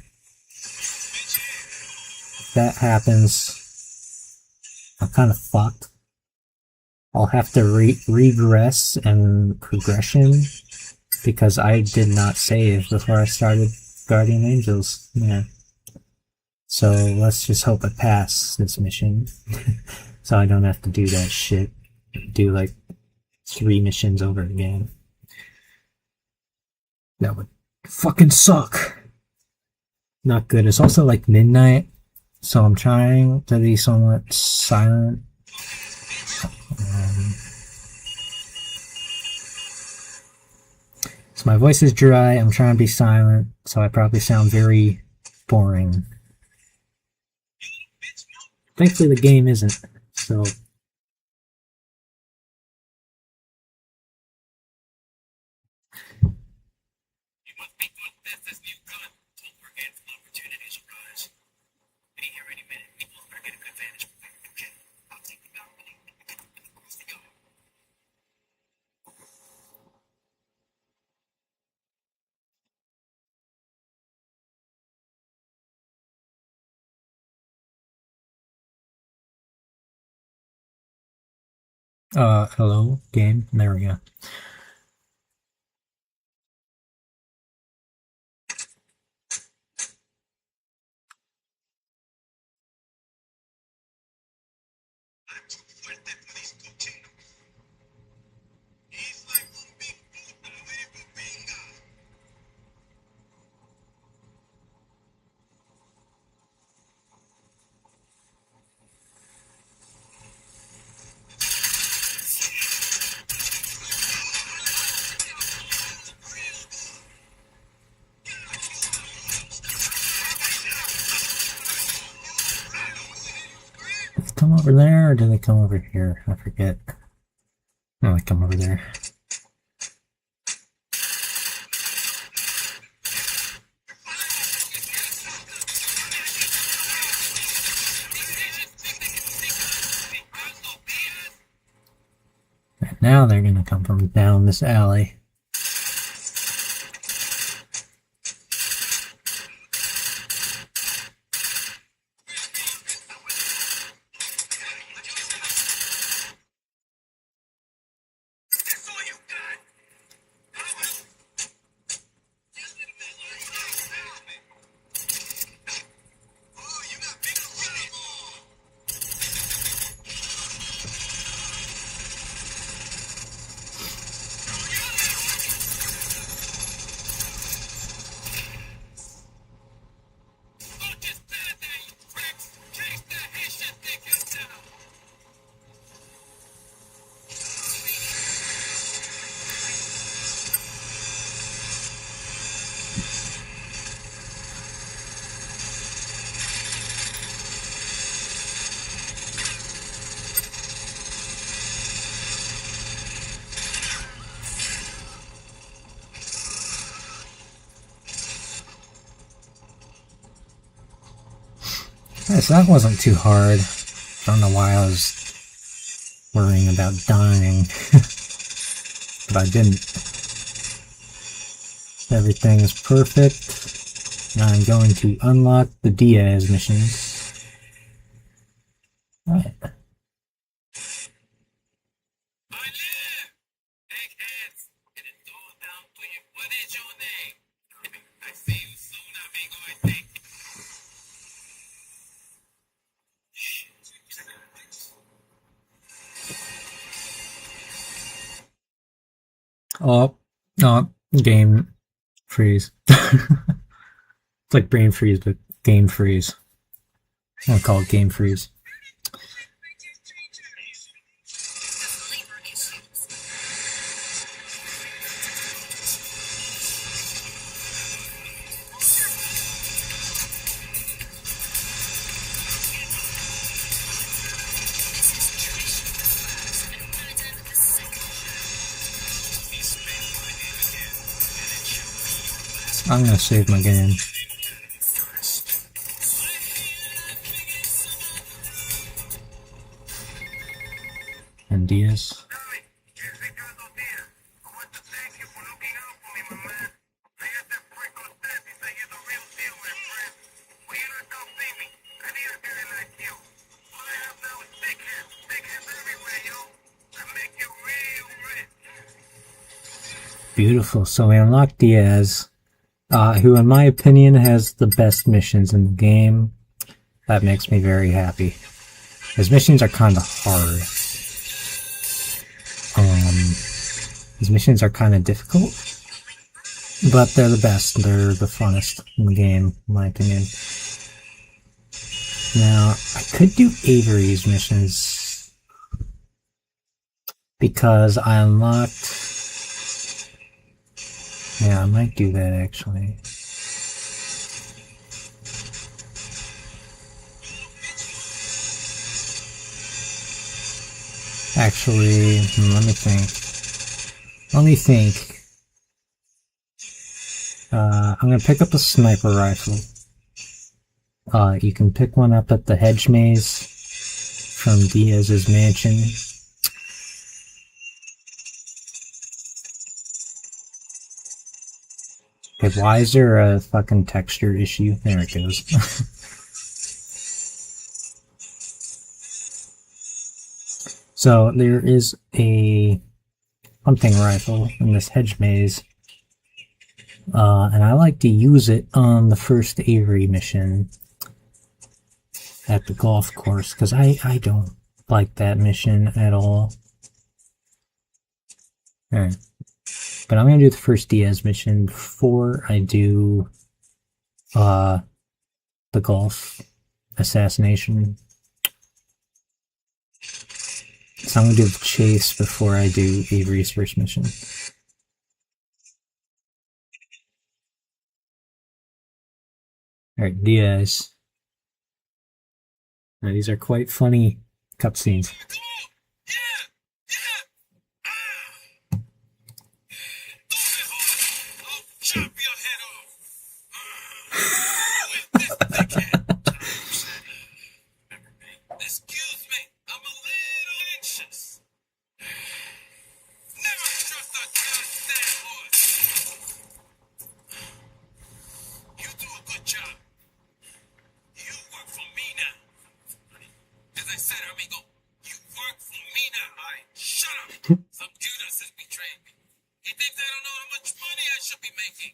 If that happens, I'm kind of fucked. I'll have to regress and progression because I did not save before I started Guardian Angels. Yeah. So let's just hope I pass this mission so I don't have to do that shit. Do like 3 missions over again. That would fucking suck. Not good. It's also like midnight, so I'm trying to be somewhat silent. So my voice is dry, I'm trying to be silent, so I probably sound very boring. Thankfully the game isn't, so Hello, game. There we go. Come over there, or do they come over here? I forget. No, they come over there. And now they're gonna come from down this alley. Yes, that wasn't too hard. I don't know why I was worrying about dying. But I didn't. Everything is perfect. Now I'm going to unlock the Diaz missions. Right. Oh, no, game freeze. It's like brain freeze, but game freeze. I'm gonna call it game freeze. I'm gonna save my game. And Diaz. Beautiful. So we unlocked Diaz, who in my opinion has the best missions in the game. That makes me very happy. His missions are kind of hard. His missions are kind of difficult, but they're the best. They're the funnest in the game, in my opinion. Now, I could do Avery's missions because I unlocked... Yeah, I might do that actually. Actually, let me think. I'm gonna pick up a sniper rifle. You can pick one up at the hedge maze from Diaz's mansion. Okay, why is there a fucking texture issue? There it goes. So there is a hunting rifle in this hedge maze, and I like to use it on the first Avery mission at the golf course, because I don't like that mission at all. Alright. But I'm going to do the first Diaz mission before I do the golf assassination. So I'm going to do the chase before I do Avery's first mission. Alright, Diaz. Now, these are quite funny cutscenes. Chop your head off. Excuse me, I'm a little anxious. Never trust a goddamn horse. You do a good job. You work for me now. As I said, amigo, you work for me now. Alright, shut up. Some Judas has betrayed me. He thinks I don't know how much money I should be making.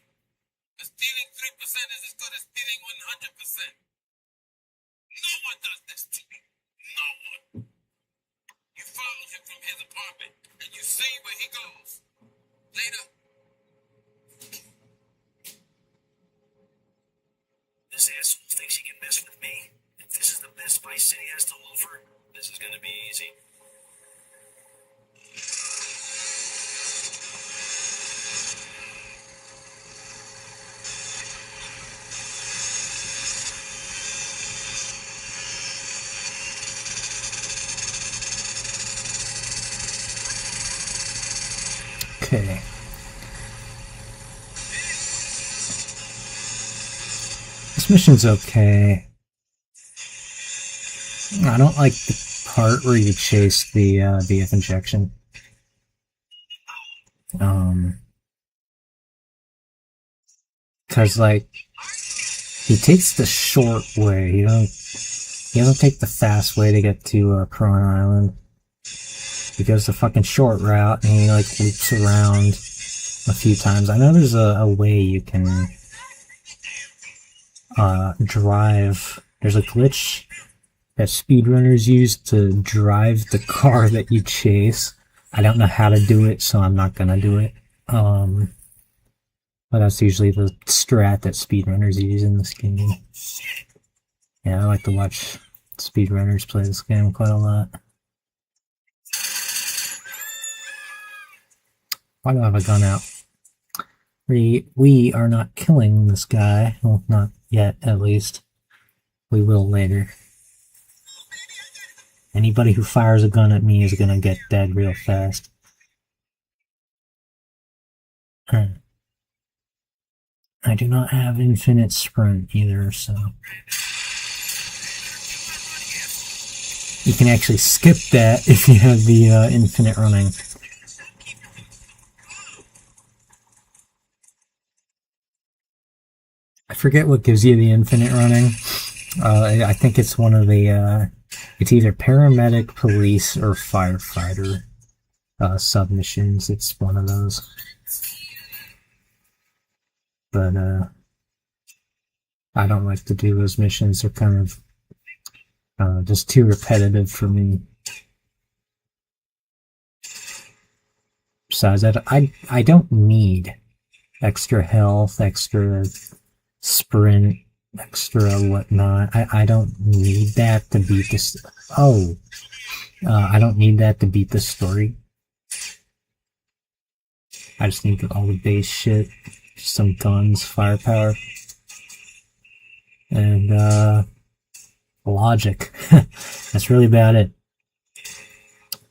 But stealing 3% is as good as stealing 100%. No one does this to me. No one. You follow him from his apartment, and you see where he goes. Later. This asshole thinks he can mess with me. If this is the best Vice City has to offer, this is gonna be easy. Okay. This mission's okay. I don't like the part where you chase the BF injection. Cause like he takes the short way. He doesn't take the fast way to get to Prawn Island. He goes the fucking short route and he like loops around a few times. I know there's a way you can drive. There's a glitch that speedrunners use to drive the car that you chase. I don't know how to do it, so I'm not gonna do it. But that's usually the strat that speedrunners use in this game. Yeah, I like to watch speedrunners play this game quite a lot. Why do I have a gun out? We are not killing this guy. Well, not yet, at least. We will later. Anybody who fires a gun at me is gonna get dead real fast. I do not have infinite sprint either, so... You can actually skip that if you have the infinite running. I forget what gives you the infinite running. I think it's one of the, it's either paramedic, police, or firefighter submissions. It's one of those. But, I don't like to do those missions. They're kind of just too repetitive for me. Besides that, I don't need extra health, extra sprint, extra whatnot. I don't need that to beat this. I don't need that to beat the story. I just need all the base shit, some guns, firepower, and logic. That's really about it.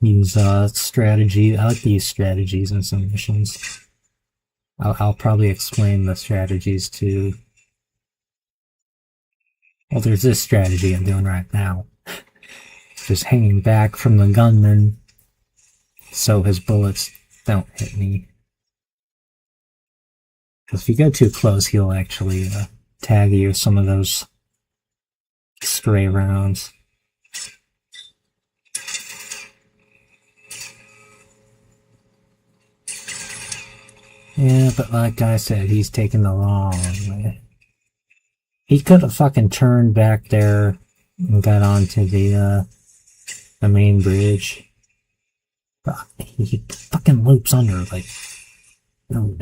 Use strategy. I like to use strategies in some missions. I'll probably explain the strategies too. Well, there's this strategy I'm doing right now. Just hanging back from the gunman so his bullets don't hit me. Because if you go too close, he'll actually tag you with some of those stray rounds. Yeah, but like I said, he's taking the long way. He could have fucking turned back there and got onto the main bridge. But he fucking loops under, like, no.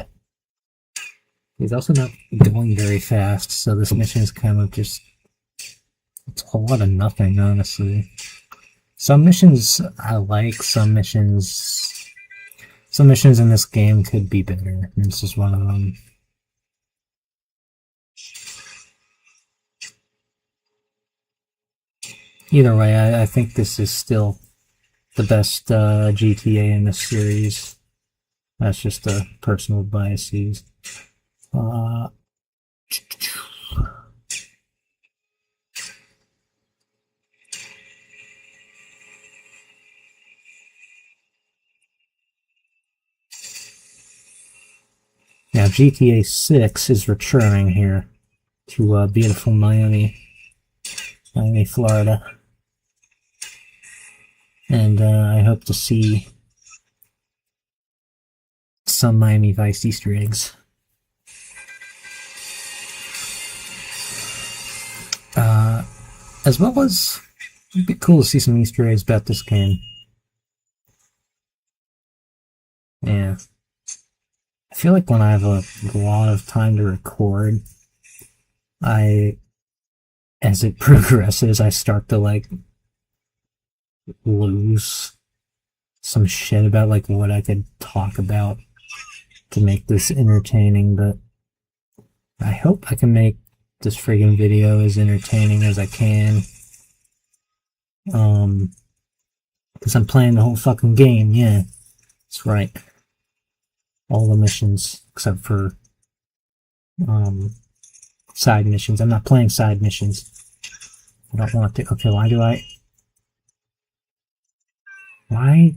He's also not going very fast, so this mission is kind of just, it's a whole lot of nothing, honestly. Some missions I like, some missions in this game could be better, and this is one of them. Either way, I think this is still the best GTA in this series. That's just a personal biases. Now GTA 6 is returning here to beautiful Miami, Florida. And I hope to see some Miami Vice Easter eggs. As well as, it'd be cool to see some Easter eggs about this game. Yeah. I feel like when I have a lot of time to record, as it progresses, I start to, like, lose some shit about, like, what I could talk about to make this entertaining, but I hope I can make this friggin' video as entertaining as I can. Because I'm playing the whole fucking game, yeah. That's right. All the missions, except for, side missions. I'm not playing side missions. I don't want to. Okay, why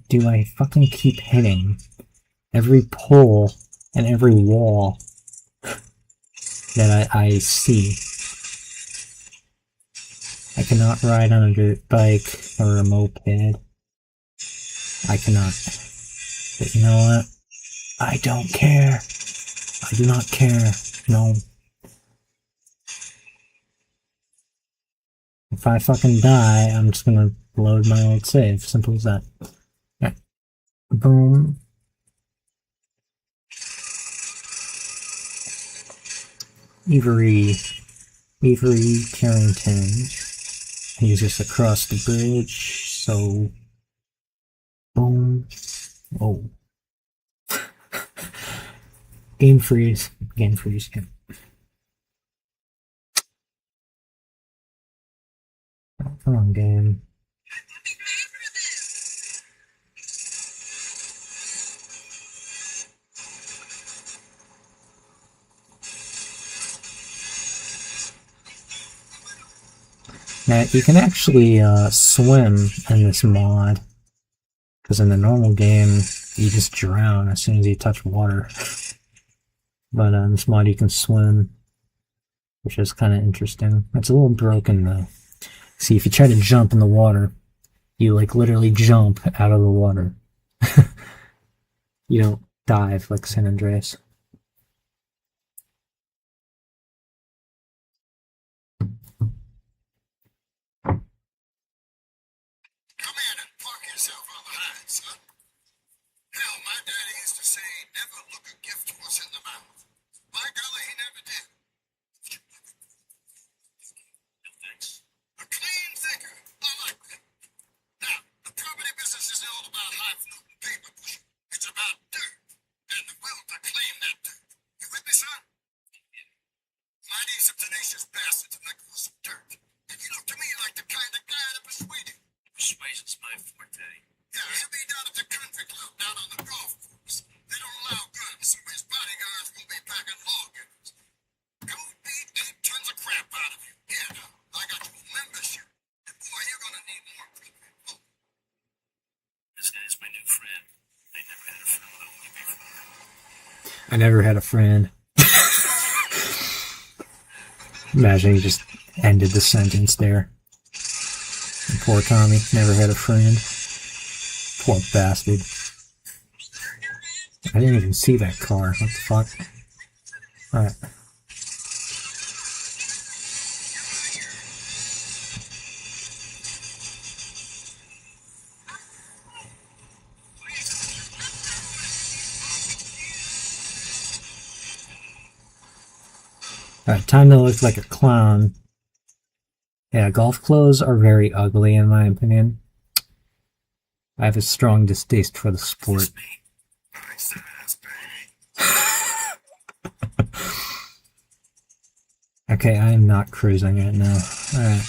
do I fucking keep hitting every pole and every wall that I see? I cannot ride on a dirt bike or a moped. I cannot. But you know what? I don't care. I do not care. No. If I fucking die, I'm just gonna load my old save. Simple as that. Right. Boom. Avery Carrington. He's just across the bridge, so boom. Oh. Game freeze. Yeah. Come on, game. Now, you can actually swim in this mod, because in the normal game, you just drown as soon as you touch water. But in this mod, you can swim, which is kind of interesting. It's a little broken, though. See, if you try to jump in the water, you, like, literally jump out of the water. You don't dive like San Andreas. Come in and park yourself on the hide, son. Hell, my daddy used to say, never look a gift horse in the mouth. By golly, he never did. No thanks. A clean thinker. I like that. Now, the property business isn't all about highfalutin paper pushing. It's about dirt and the will to claim that dirt. You with me, son? Mighty's a tenacious bastard to let go of some dirt. And you look to me like the kind of guy to persuade him. Persuasion's my forte. Yeah, he'll be down at the country club down on the golf course. They don't allow guns, so his bodyguards will be packing law guns. Go beat 8 tons of crap out of you. Yeah, now, I got you a membership. And boy, you're gonna need more. Oh. This guy's my new friend. I never had a friend like me before. I never had a friend. Imagine he just ended the sentence there. And poor Tommy never had a friend. Poor bastard. I didn't even see that car. What the fuck? Alright. Alright, time to look like a clown. Yeah, golf clothes are very ugly in my opinion. I have a strong distaste for the sport. Okay, I am not cruising right now. Alright.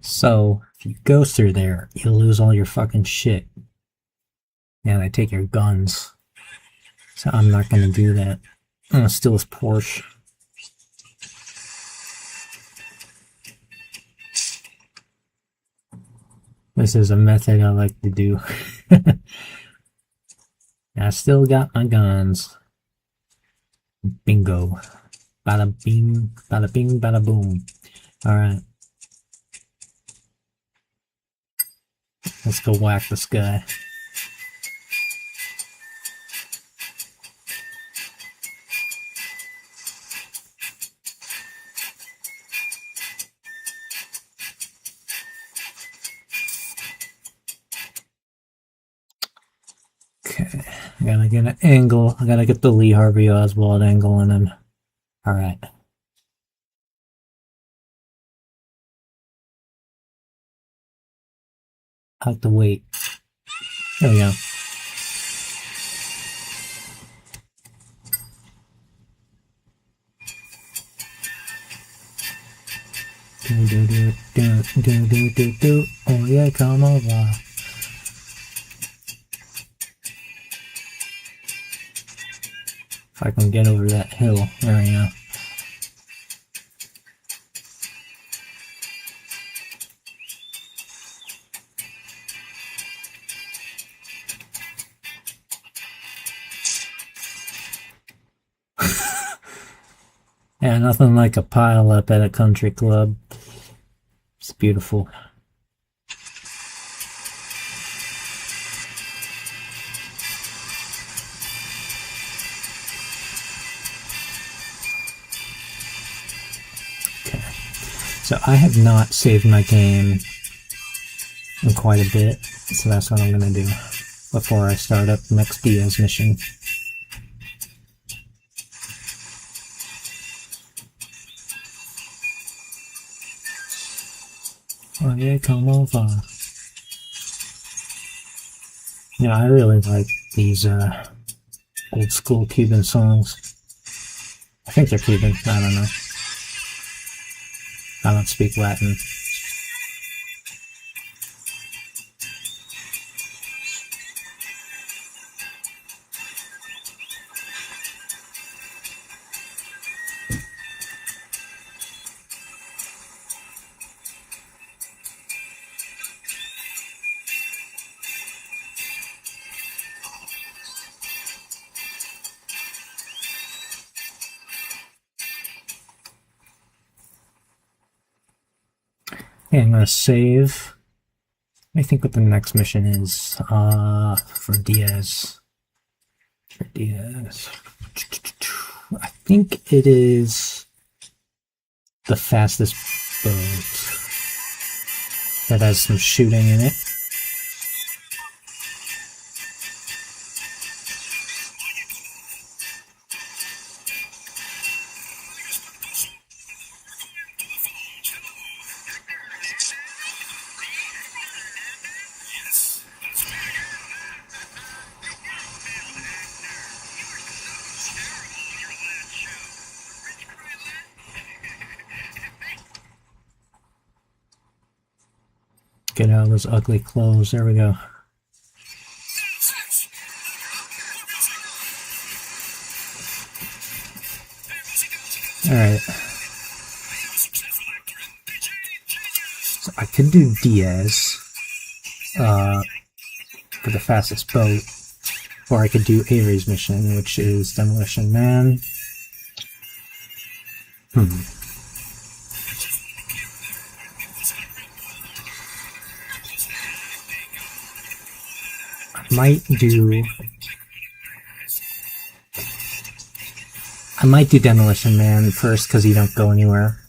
So, if you go through there, you lose all your fucking shit. And they take your guns. So I'm not gonna do that. I'm gonna steal this Porsche. This is a method I like to do. I still got my guns. Bingo. Bada bing, bada boom. Alright. Let's go whack this guy. Okay, I gotta get an angle. I gotta get the Lee Harvey Oswald angle on him. Alright. I'll have to wait. There we go. Do. Oh yeah, come over. If I can get over that hill, there we go. Yeah, nothing like a pile up at a country club. It's beautiful. Okay, so I have not saved my game in quite a bit, so that's what I'm gonna do before I start up the next Diaz mission. Oh yeah, come over. Yeah, I really like these old school Cuban songs. I think they're Cuban, I don't know. I don't speak Latin. Okay, I'm gonna save. Let me think what the next mission is. For Diaz. I think it is the fastest boat that has some shooting in it. Get out of those ugly clothes. There we go. Alright. So I could do Diaz for the fastest boat, or I could do Avery's mission, which is Demolition Man. I might do Demolition Man first because you don't go anywhere.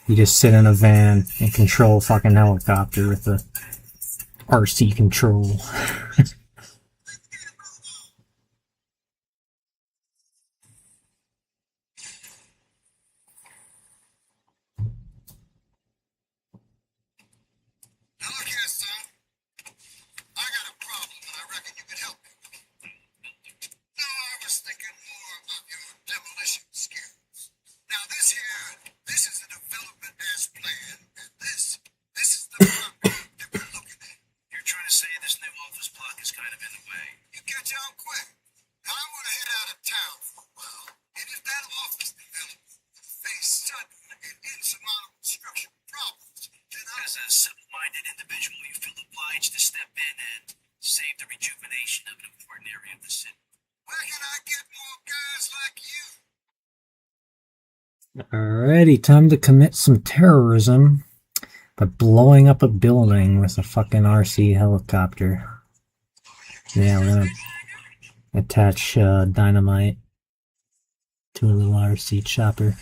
You just sit in a van and control a fucking helicopter with the RC control. Now look here, son. I got a problem, and I reckon you can help me. No, I was thinking more of your demolition skills. Now this is a development as planned, and this is the property that we're looking at. You're trying to say this new office block is kind of in the way? You catch on quick. Now I want to head out of town for a while, and if that office development face sudden and insurmountable structural problems, then as a simple-minded individual, you feel obliged to step in and save the rejuvenation of an important area of the city. Where can I get more guys like you? Alrighty, time to commit some terrorism by blowing up a building with a fucking RC helicopter. Yeah, we're gonna attach dynamite to a little RC chopper.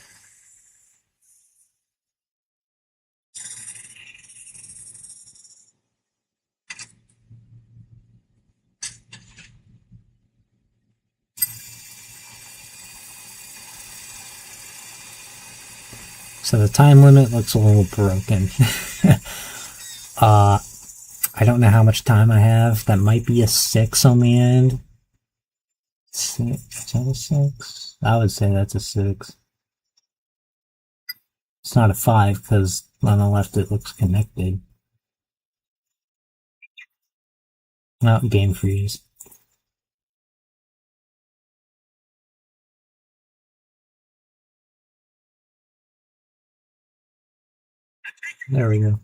So the time limit looks a little broken. I don't know how much time I have. That might be a 6 on the end. 6? Is that a 6? I would say that's a 6. It's not a 5 because on the left it looks connected. Oh, game freeze. There we go.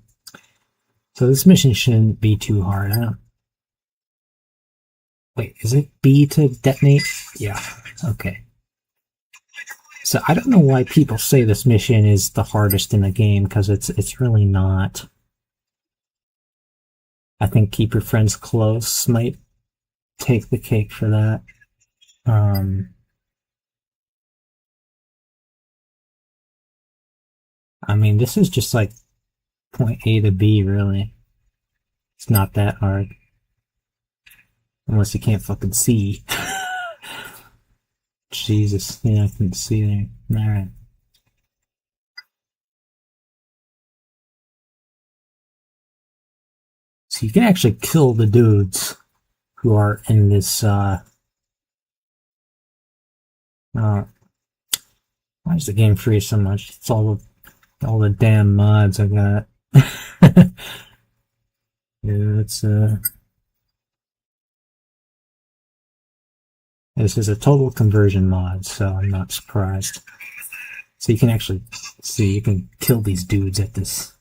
So this mission shouldn't be too hard, huh? Wait, is it B to detonate? Yeah, okay. So I don't know why people say this mission is the hardest in the game, because it's really not. I think keep your friends close might take the cake for that. I mean, this is just like point A to B, really. It's not that hard. Unless you can't fucking see. Jesus, yeah, I can see there. Alright. So you can actually kill the dudes who are in this, why does the game freeze so much? It's all the damn mods I got. Yeah, it's, this is a total conversion mod, so I'm not surprised. So you can actually see, you can kill these dudes at this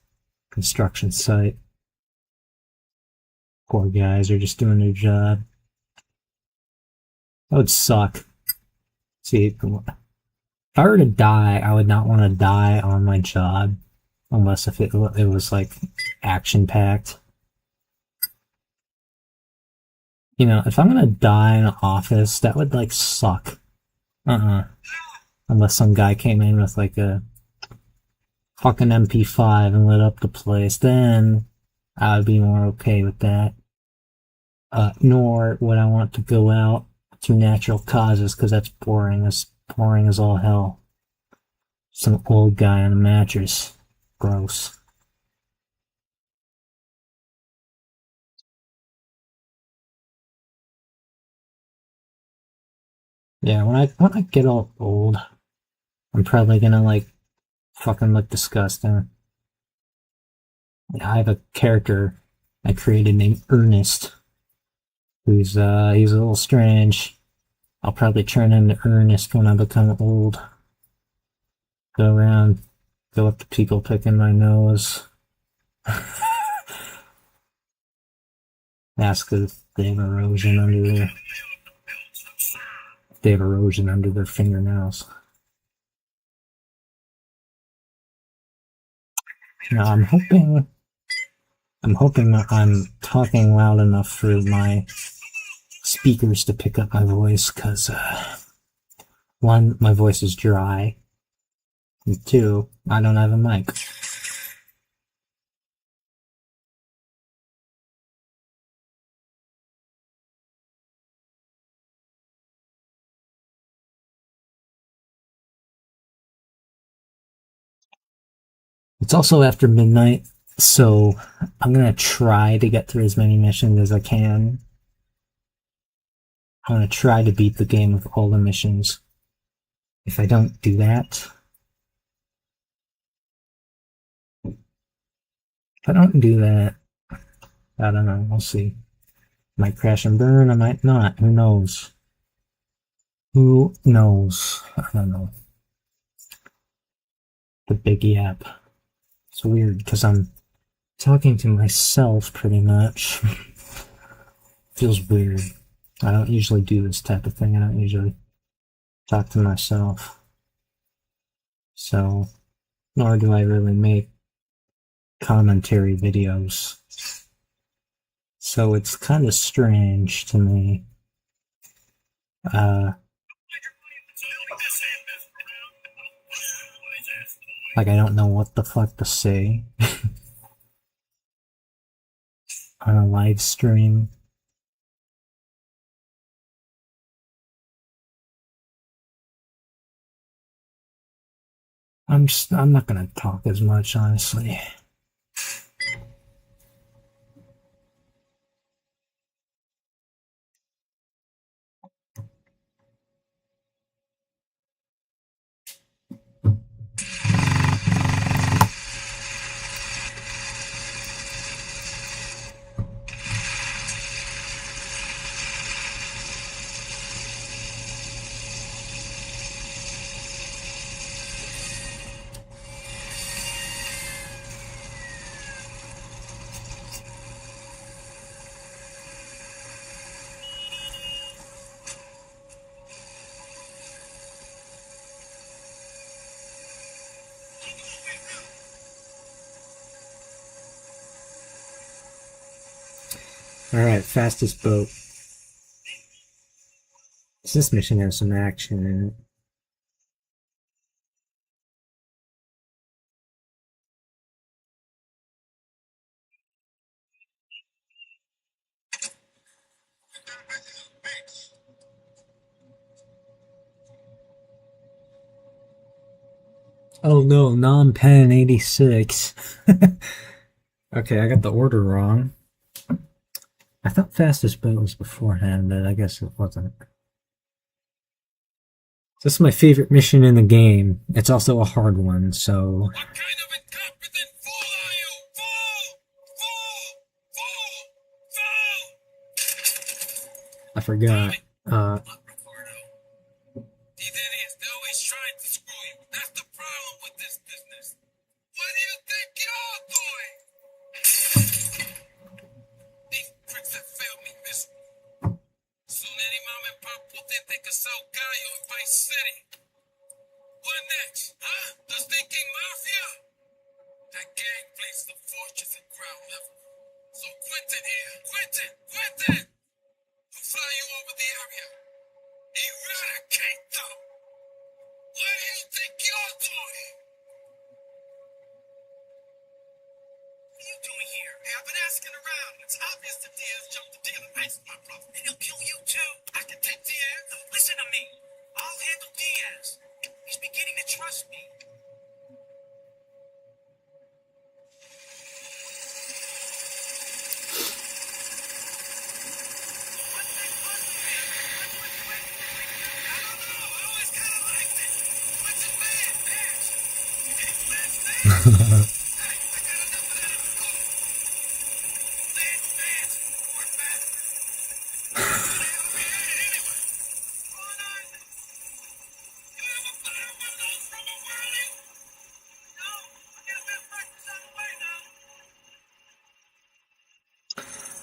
construction site. Poor guys are just doing their job. That would suck. See, if I were to die, I would not want to die on my job, unless if it was like action-packed. You know, if I'm gonna die in an office, that would like suck. Unless some guy came in with like a fucking MP5 and lit up the place, then I would be more okay with that. Nor would I want to go out to natural causes, because that's boring as all hell. Some old guy on a mattress. Gross. Yeah, when I get all old, I'm probably gonna like fucking look disgusting. I have a character I created named Ernest, who's he's a little strange. I'll probably turn into Ernest when I become old. Go around, go up to people picking my nose. Ask if they have erosion under there. they have erosion under their fingernails. Now I'm hoping I'm talking loud enough for my speakers to pick up my voice, because one, my voice is dry, and two, I don't have a mic. It's also after midnight, so I'm gonna try to get through as many missions as I can. I'm gonna try to beat the game with all the missions. If I don't do that, I don't know, we'll see. Might crash and burn, I might not, who knows? Who knows? I don't know. The big yap. It's weird, because I'm talking to myself, pretty much. Feels weird. I don't usually do this type of thing. I don't usually talk to myself. So, nor do I really make commentary videos. So it's kind of strange to me. Like, I don't know what the fuck to say on a live stream. I'm not gonna talk as much, honestly. Alright, fastest boat. This mission has some action in it. Oh no, non-pen 86. Okay, I got the order wrong. I thought fastest boat was beforehand, but I guess it wasn't. This is my favorite mission in the game. It's also a hard one, so... What kind of incompetent fool are you? Fool! I forgot. Look, Ricardo. These idiots, they're always trying to screw you. That's the problem with this business. What do you think you're doing? These pricks have failed me miserably. Soon any mom and pop will think they can sell Gallo in Vice City. What next? Huh? The stinking mafia? That gang places the fortress at ground level. So Quentin here. Quentin! Who fly you over the area? Eradicate them! What do you think you're doing? What are you doing here? Hey, I've been asking around. It's obvious that Diaz jumped the deal and iced my brother. And he'll kill you too. I can take Diaz. Listen to me. I'll handle Diaz. He's beginning to trust me.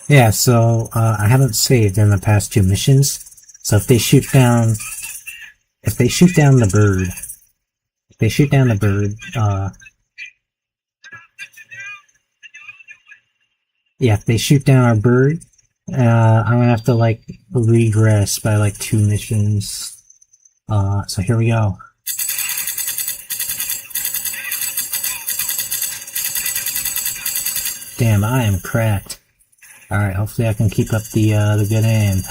Yeah, so I haven't saved in the past two missions, so if they shoot down if they shoot down the bird, yeah, if they shoot down our bird, I'm gonna have to like regress by like 2 missions. So here we go. Damn, I am cracked. Alright, hopefully I can keep up the good aim.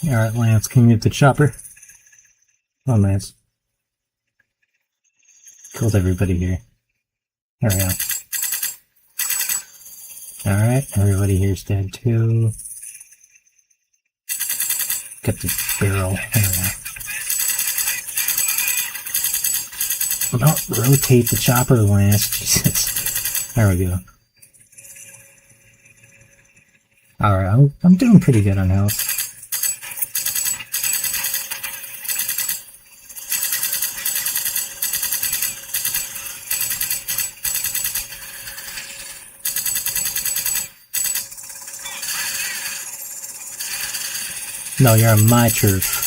Alright, Lance, can you get the chopper? Oh, Lance. Killed everybody here. There we go. Alright, everybody here's dead too. Get the barrel. There we go. Don't rotate the chopper, Lance. Jesus. There we go. Alright, I'm doing pretty good on health. No, you're on my turf.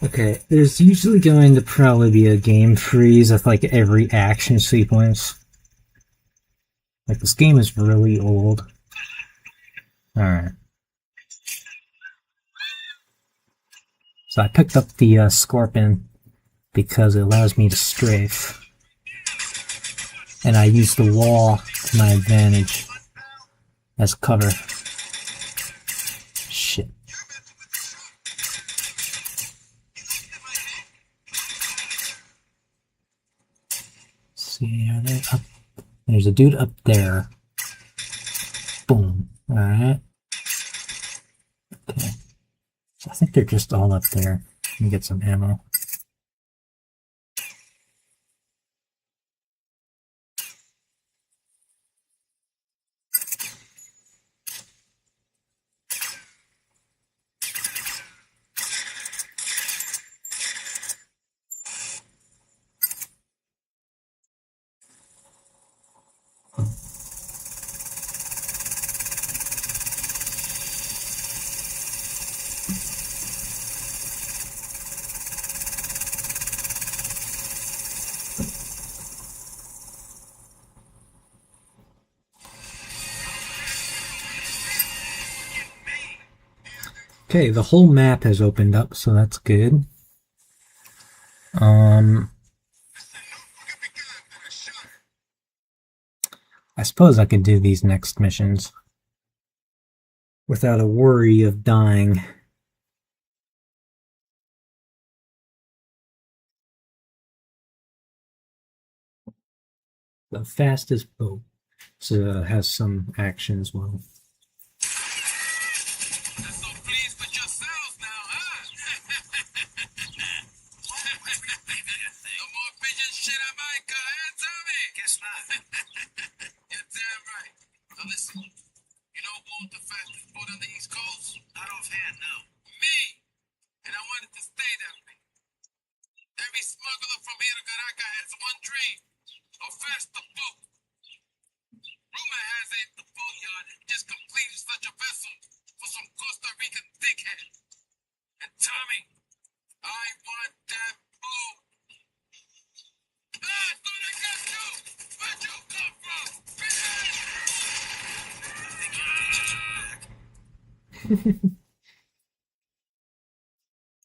Okay, there's usually going to probably be a game freeze of like every action sequence. Like this game is really old. Alright. So I picked up the Scorpion because it allows me to strafe. And I use the wall to my advantage as cover. Shit. See, are they up? There's a dude up there. Boom. Alright. Okay. So I think they're just all up there. Let me get some ammo. Okay, the whole map has opened up, so that's good. I suppose I could do these next missions without a worry of dying. The fastest boat has some action as well.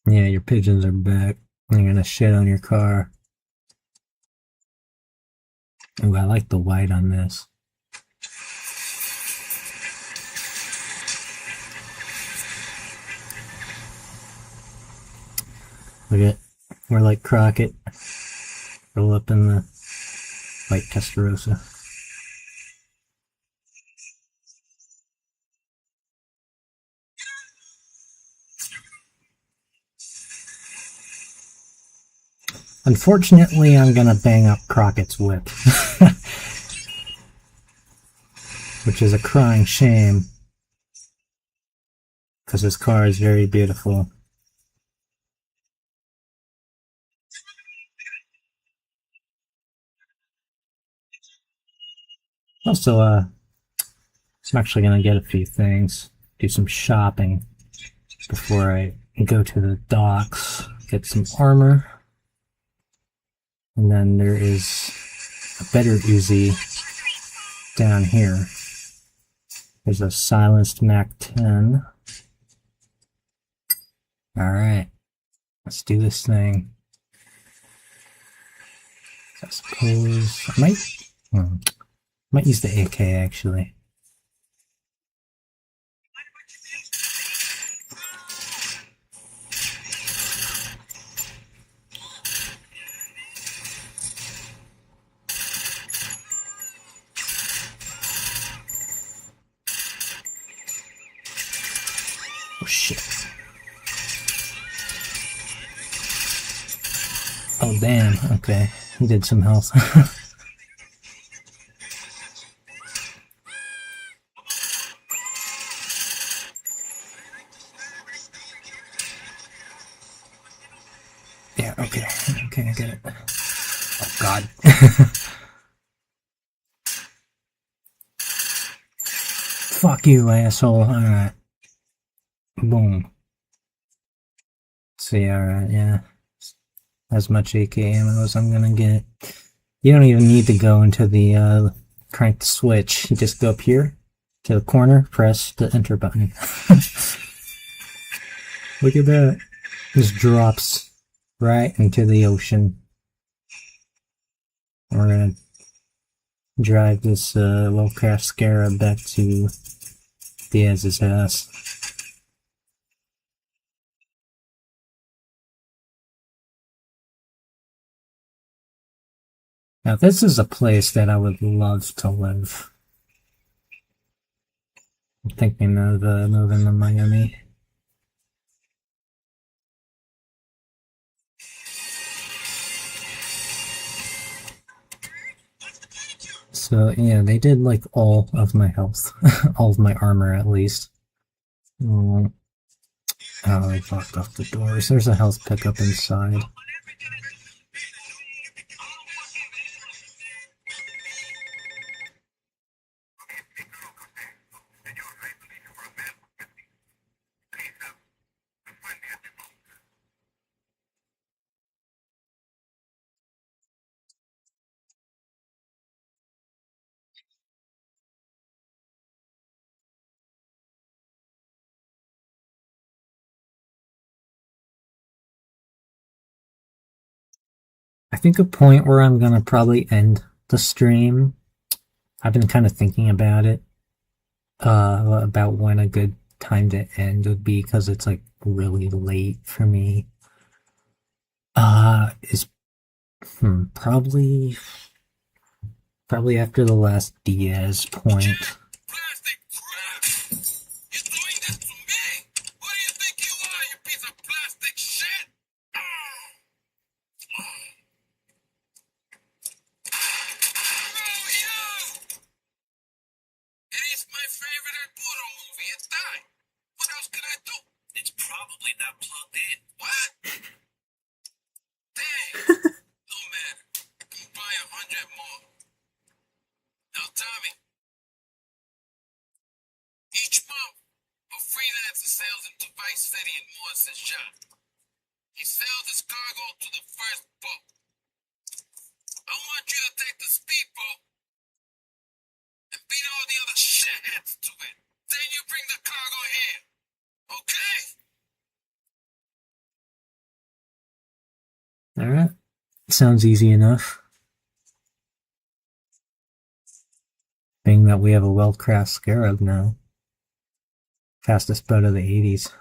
Yeah, your pigeons are back. They're gonna shit on your car. Ooh, I like the white on this. Look at, we're like Crockett. Roll up in the white Testarossa. Unfortunately, I'm gonna bang up Crockett's whip. Which is a crying shame. Because his car is very beautiful. Also, I'm actually gonna get a few things. Do some shopping before I go to the docks. Get some armor. And then there is a better Uzi down here. There's a silenced MAC-10. Alright, let's do this thing. I suppose I might use the AK actually. Oh shit. Oh damn, okay. He did some health. Yeah, okay, I get it. Oh god. Fuck you, asshole. Alright. Boom. See, alright, yeah. As much AK ammo as I'm gonna get. You don't even need to go into the, crank the switch. You just go up here to the corner, press the enter button. Look at that. Just drops right into the ocean. We're gonna drive this, well-crafted Scarab back to Diaz's house. Now this is a place that I would love to live. I'm thinking of moving to Miami. So yeah, they did like all of my health, all of my armor at least. Oh, they blocked off the doors. There's a health pickup inside. I think a point where I'm gonna probably end the stream. I've been kind of thinking about it, about when a good time to end would be, because it's like really late for me. Is probably after the last Diaz point. Plastic crap! You're doing this to me! What do you think you are, you piece of plastic shit? Screw you! It is my favorite Arturo movie. It's die. What else can I do? It's probably not plugged in. What? Dang! No matter. I'll buy 100 more. Now, Tommy. Each month, a freelancer sails into Vice City and moors his shop. He sells his cargo to the first boat. I want you to take the speedboat and beat all the other shitheads to it. Then you bring the cargo here. Okay? Alright. Sounds easy enough. Being that we have a well-crafted Scarab now. Fastest boat of the 80s.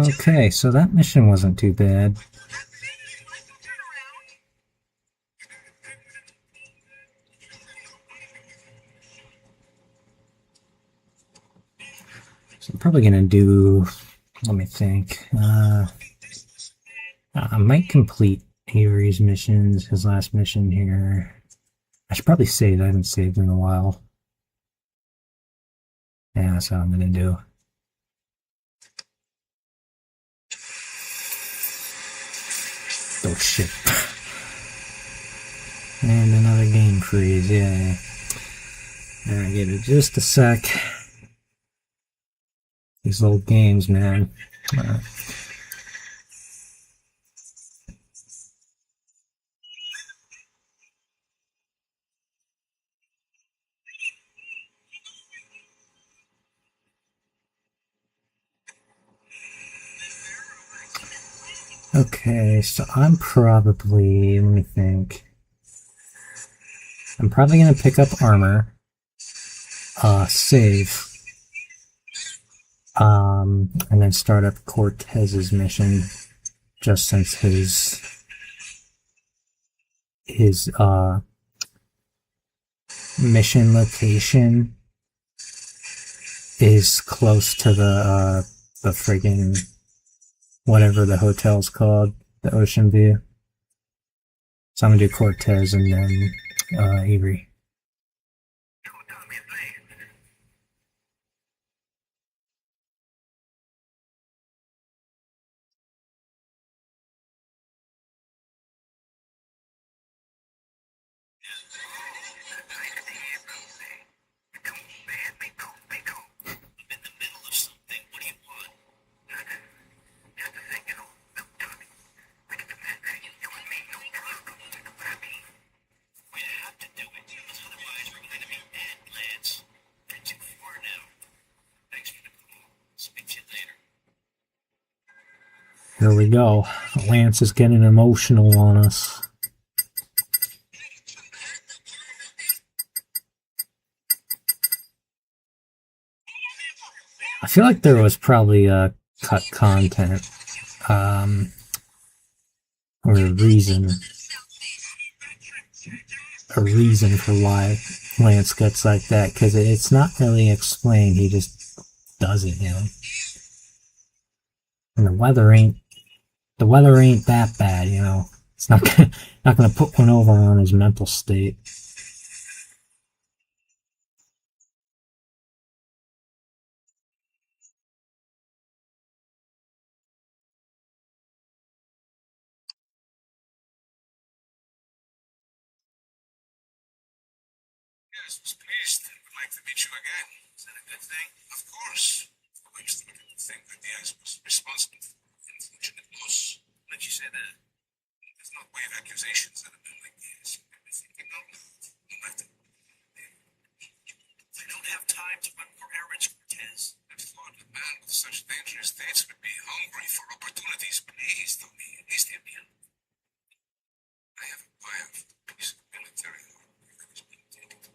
Okay, so that mission wasn't too bad. So I'm probably gonna do, let me think, I might complete Avery's missions, his last mission here. I should probably save, I haven't saved in a while. Yeah, that's what I'm gonna do. Oh shit. And another game freeze, yeah. Alright, give it just a sec. These old games, man. Okay, so I'm probably, let me think. I'm probably gonna pick up armor. Save. And then start up Cortez's mission, just since his mission location is close to the friggin' whatever the hotel's called, the Ocean View. So I'm gonna do Cortez and then Avery. Here we go. Lance is getting emotional on us. I feel like there was probably cut content, or a reason for why Lance gets like that, because it's not really explained. He just does it, you know. And the weather ain't that bad, you know. It's not gonna put one over on his mental state. Yes, was pleased. Would like to meet you again. Is that a good thing? Of course. I used to think that Diaz was responsible for unfortunate loss. Like you said, there's no way of accusations that have been like this. No matter. I don't have time to run for errands, Cortez. I thought a man with such dangerous dates would be hungry for opportunities. Please tell me, at least hear me out. I have a buyer for the piece of military armor that has been taken to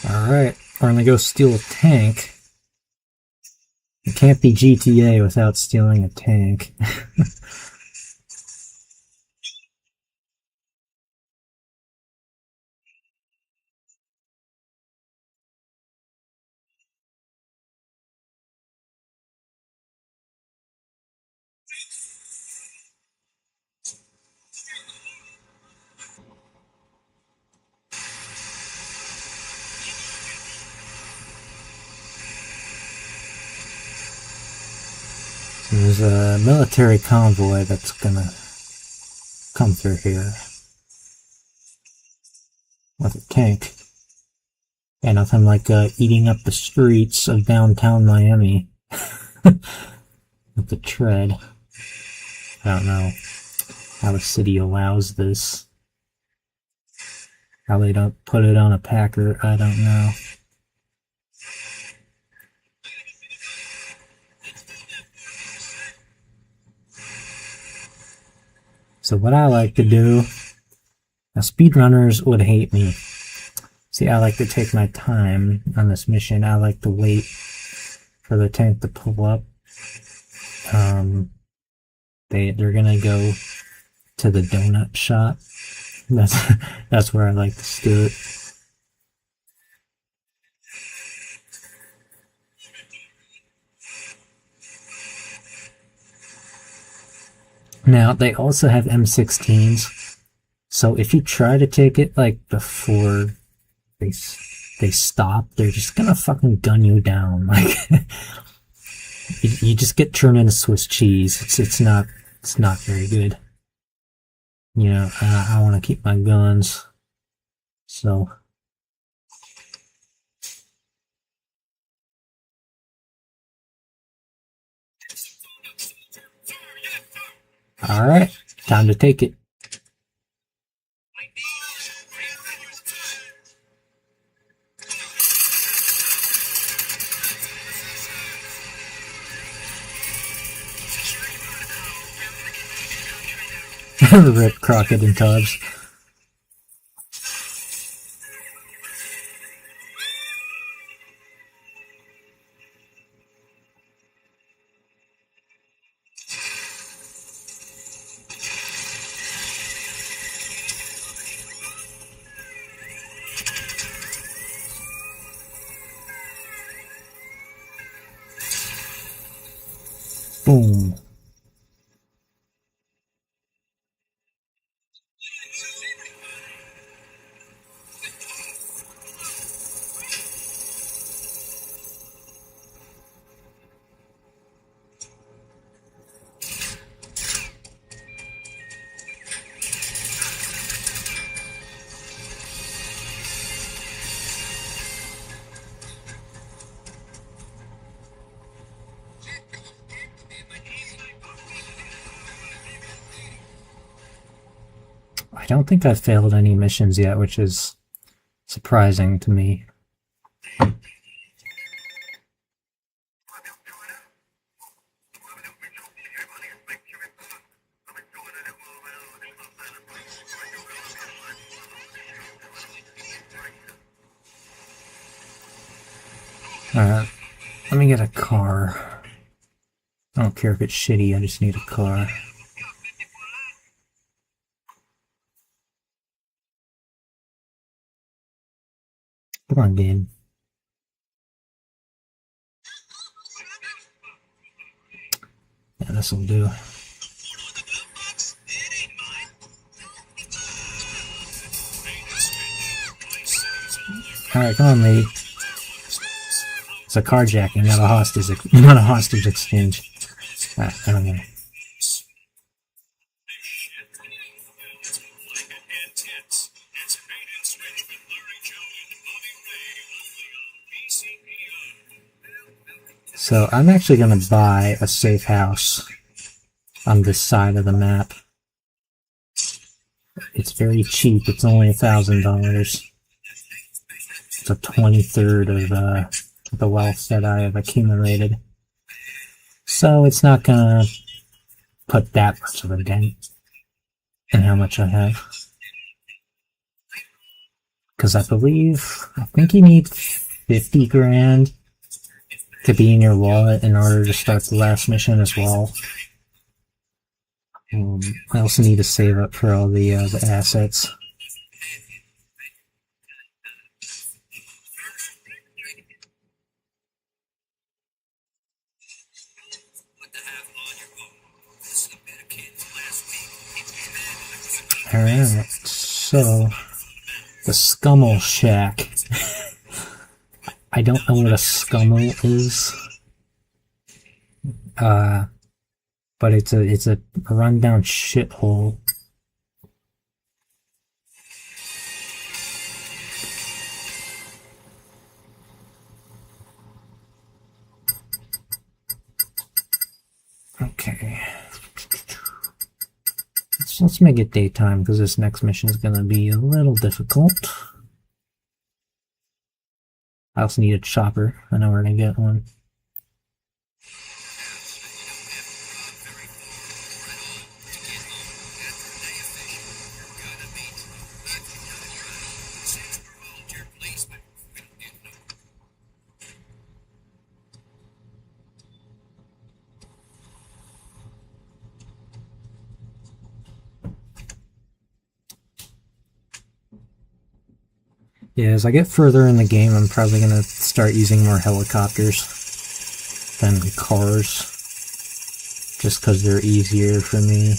Alright, we're gonna go steal a tank. It can't be GTA without stealing a tank. There's a military convoy that's gonna come through here with a tank. And nothing like eating up the streets of downtown Miami with the tread. I don't know how the city allows this. How they don't put it on a packer, I don't know. So what I like to do, now speedrunners would hate me. See, I like to take my time on this mission. I like to wait for the tank to pull up. They're gonna go to the donut shop. That's where I like to do it. Now they also have M16s, so if you try to take it like before they stop, they're just gonna fucking gun you down. Like you just get turned into Swiss cheese. It's not very good. You know, I want to keep my guns, so. Alright, time to take it. Rip Crockett and Tubbs. Boom. I don't think I've failed any missions yet, which is surprising to me. Alright, let me get a car. I don't care if it's shitty, I just need a car. Come on, game. Yeah, this'll do. Alright, come on, lady. It's a carjacking, not a hostage exchange. I don't know. So I'm actually going to buy a safe house on this side of the map. It's very cheap. It's only $1,000. It's a 23rd of the wealth that I have accumulated. So it's not going to put that much of a dent in how much I have. Because I think you need 50 grand to be in your wallet in order to start the last mission as well. I also need to save up for all the assets. Alright, so the Scummel Shack. I don't know what a scummel is. But it's a rundown shithole. Okay. Let's let's make it daytime because this next mission is gonna be a little difficult. I also need a chopper. I know we're gonna get one. Yeah, as I get further in the game, I'm probably going to start using more helicopters than cars, just because they're easier for me.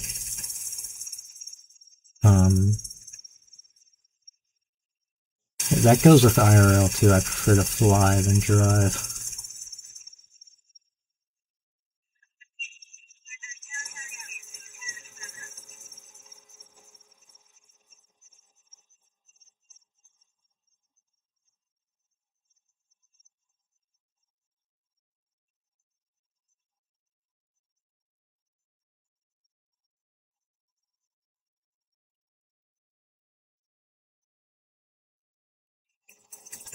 That goes with IRL too. I prefer to fly than drive.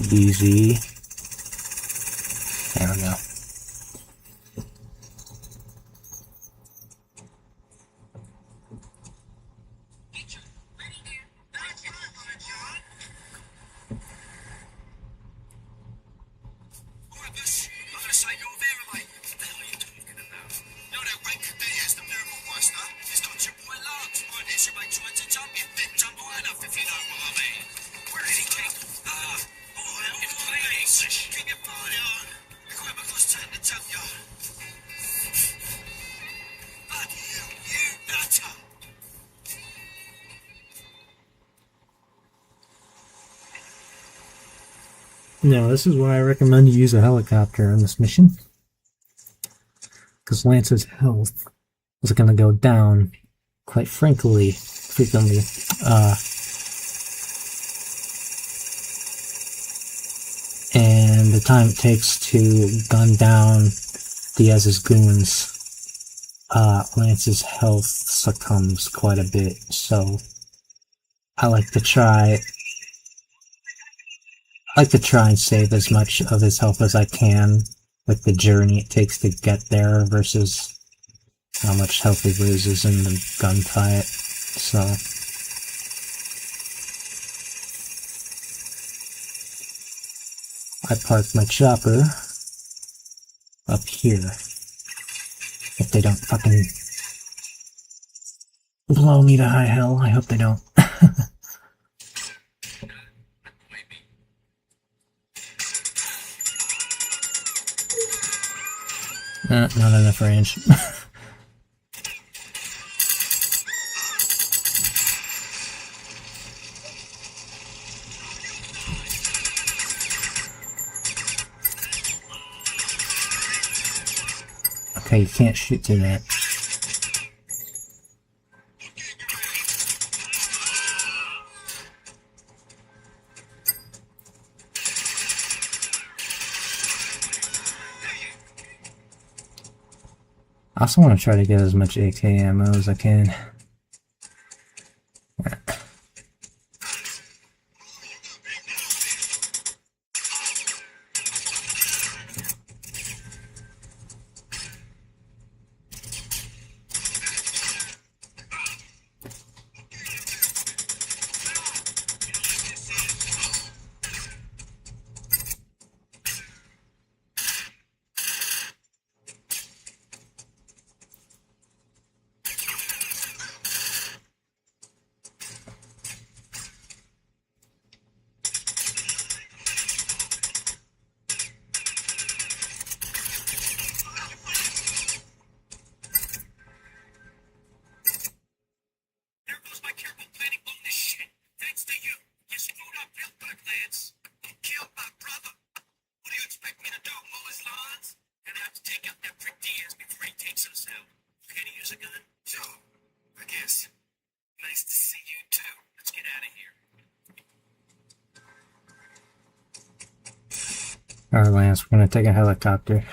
BZ. There we go. Now, this is why I recommend you use a helicopter on this mission. Because Lance's health is going to go down, quite frequently. And the time it takes to gun down Diaz's goons, Lance's health succumbs quite a bit. So, I like to try and save as much of his health as I can, like the journey it takes to get there versus how much health he loses in the gunfight. So I parked my chopper up here. If they don't fucking blow me to high hell, I hope they don't. Not enough range. Okay, you can't shoot through that. I also want to try to get as much AK ammo as I can. Alright, Lance, we're gonna take a helicopter.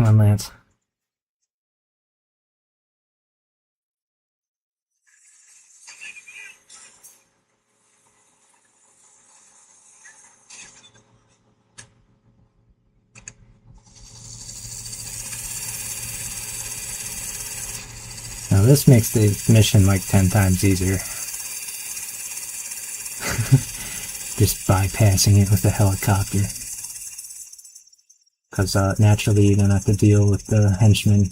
Come on, Lance. Now this makes the mission like 10 times easier. Just bypassing it with a helicopter. Because naturally you don't have to deal with the henchmen.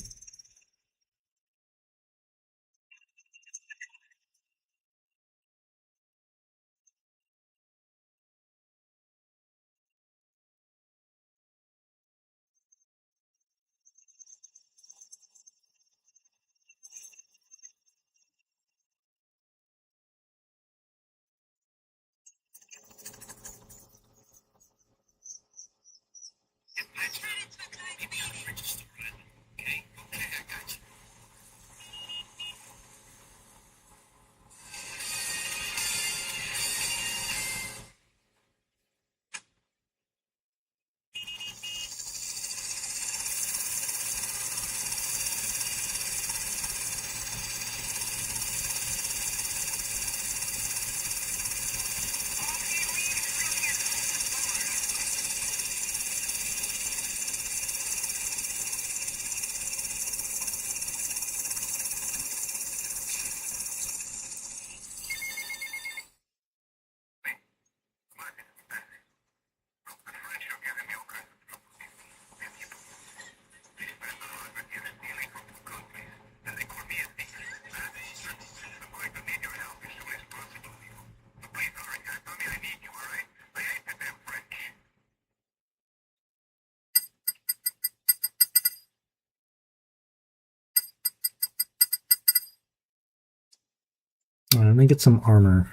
Let me get some armor.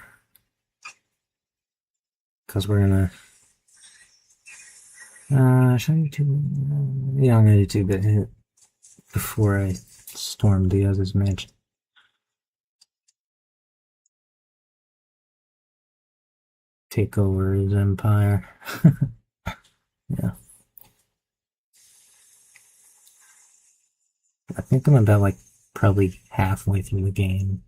Because we're gonna... should I do two? Yeah, I'm gonna do 2-bit hit before I storm Diaz's mansion. Take over his empire. Yeah. I think I'm about like probably halfway through the game.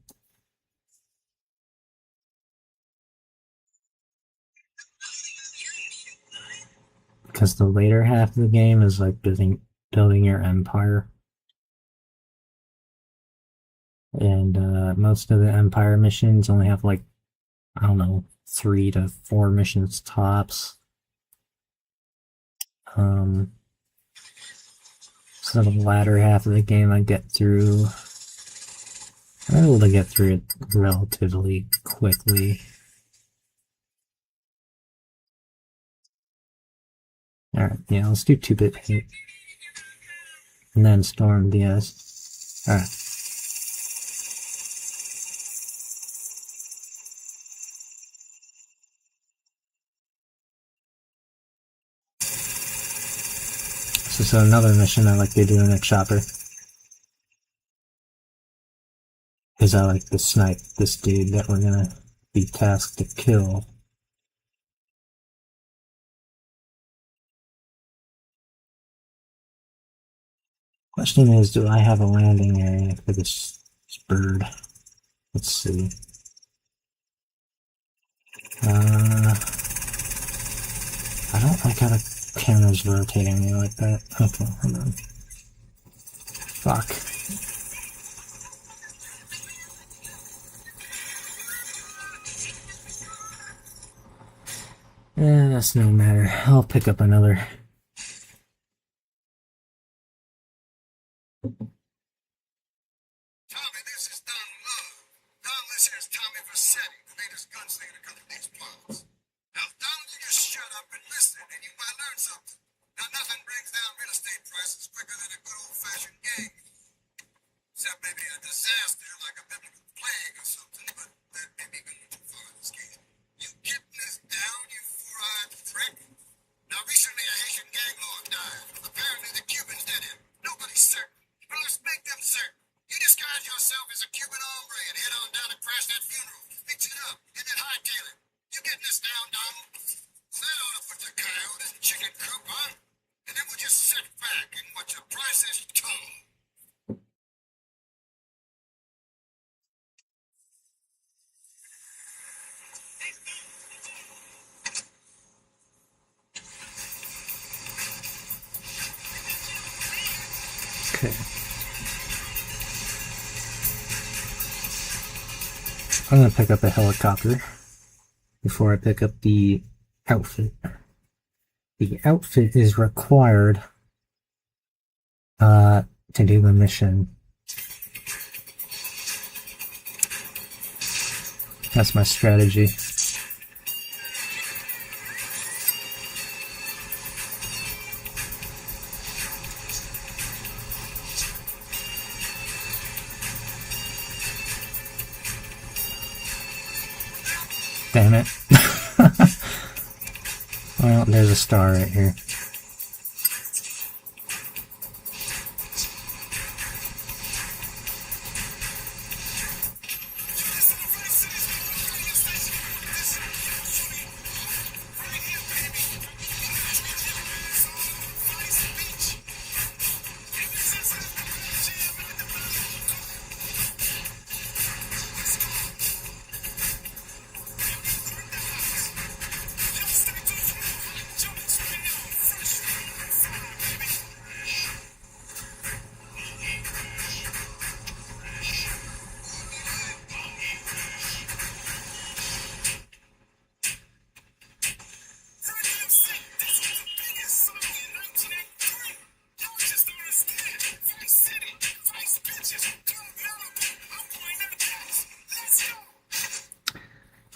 Because the later half of the game is like building your empire. And most of the empire missions only have like, I don't know, 3 to 4 missions tops. So the latter half of the game I'm able to get through it relatively quickly. Alright, yeah, let's do 2-bit hit. And then storm Diaz. Alright. So another mission I like to do in a chopper. Because I like to snipe this dude that we're gonna be tasked to kill. Question is, do I have a landing area for this bird? Let's see. I don't like how the camera's rotating me like that. Okay, hold on. Fuck. That's no matter. I'll pick up another. Tommy, this is Don Love. Don, listen, it's Tommy Vercetti, the latest gunslinger to come from these parts. Now, Don, you just shut up and listen, and you might learn something. Now, nothing brings down real estate prices quicker than a good old-fashioned gang. Except maybe a disaster like a biblical plague or something, but that may be going too far in this case. You getting this down, you four-eyed prick? Now, recently a Haitian gang lord died. Apparently the Cubans did it. Nobody's certain. Well, let's make them certain. You disguise yourself as a Cuban hombre and head on down and crash that funeral. Fix it up and then hightail it. You getting this down, Donald? That ought to put the coyote in chicken coop, huh? And then we'll just sit back and watch the prices tumble. Okay. I'm gonna pick up a helicopter before I pick up the outfit. The outfit is required to do the mission. That's my strategy. Damn it. Well, there's a star right here.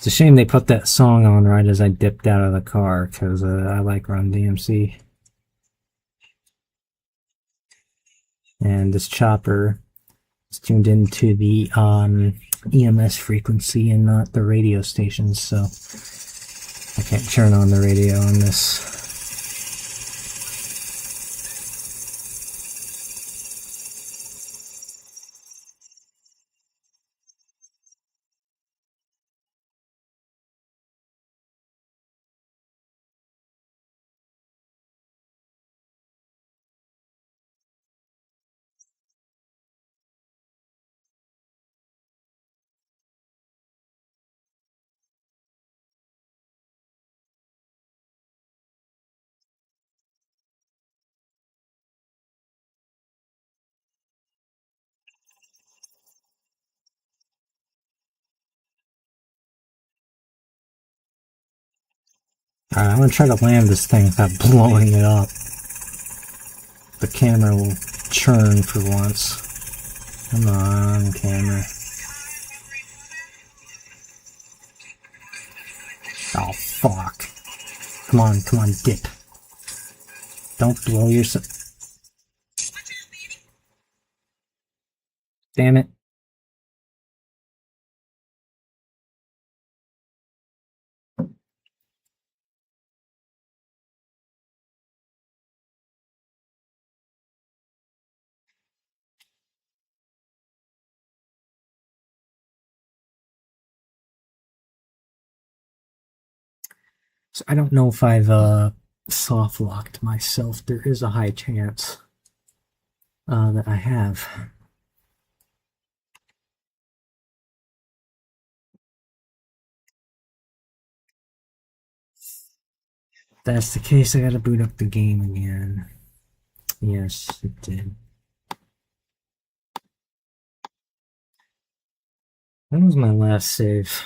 It's a shame they put that song on right as I dipped out of the car, because I like Run DMC. And this chopper is tuned into the EMS frequency and not the radio stations, so I can't turn on the radio on this. Alright, I'm gonna try to land this thing without blowing it up. The camera will churn for once. Come on, camera. Oh, fuck. Come on, dip. Don't blow yourself. Damn it. So I don't know if I've soft locked myself. There is a high chance that I have. If that's the case, I gotta boot up the game again. Yes, it did. When was my last save?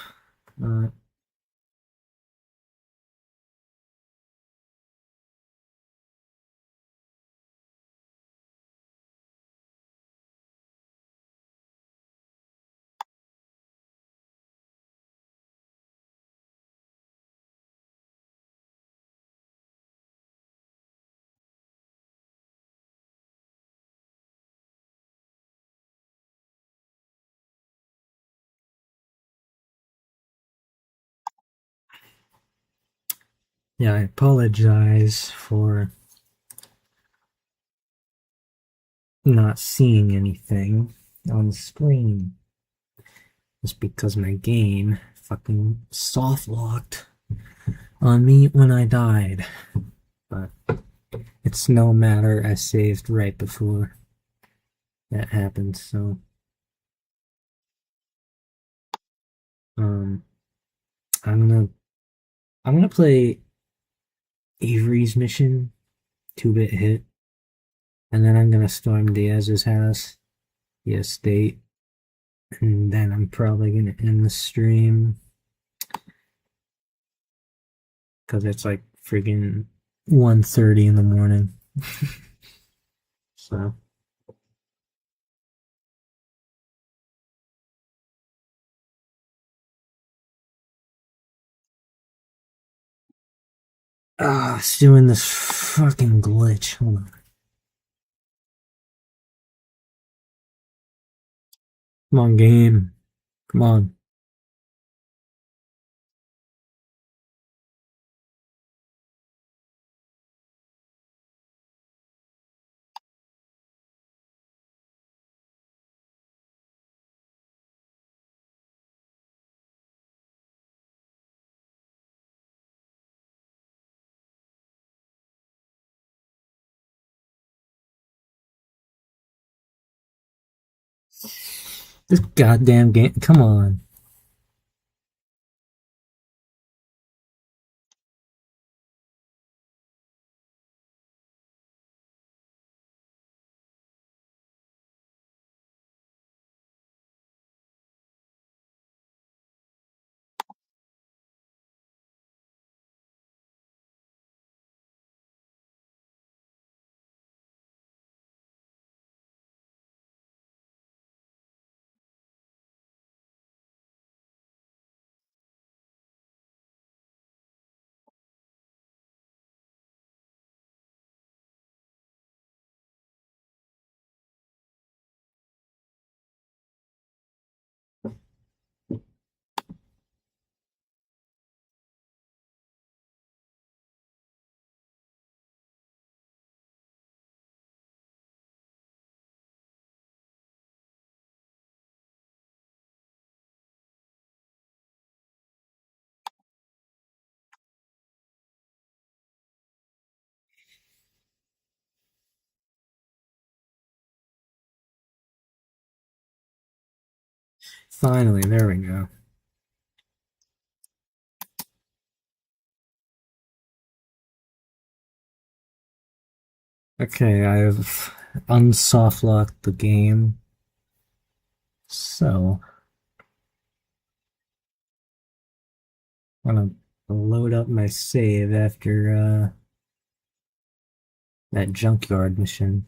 Yeah, I apologize for not seeing anything on the screen. It's because my game fucking soft locked on me when I died. But It's no matter. I saved right before that happened, so um, I'm gonna I'm gonna play Avery's mission, 2-bit hit, and then I'm gonna storm Diaz's house, the estate, and then I'm probably gonna end the stream because it's like friggin' 1:30 in the morning. So it's doing this fucking glitch. Hold on. Come on, game. Come on. This goddamn game. Come on. Finally, there we go. Okay, I've unsoft locked the game. So I'm gonna load up my save after that junkyard mission.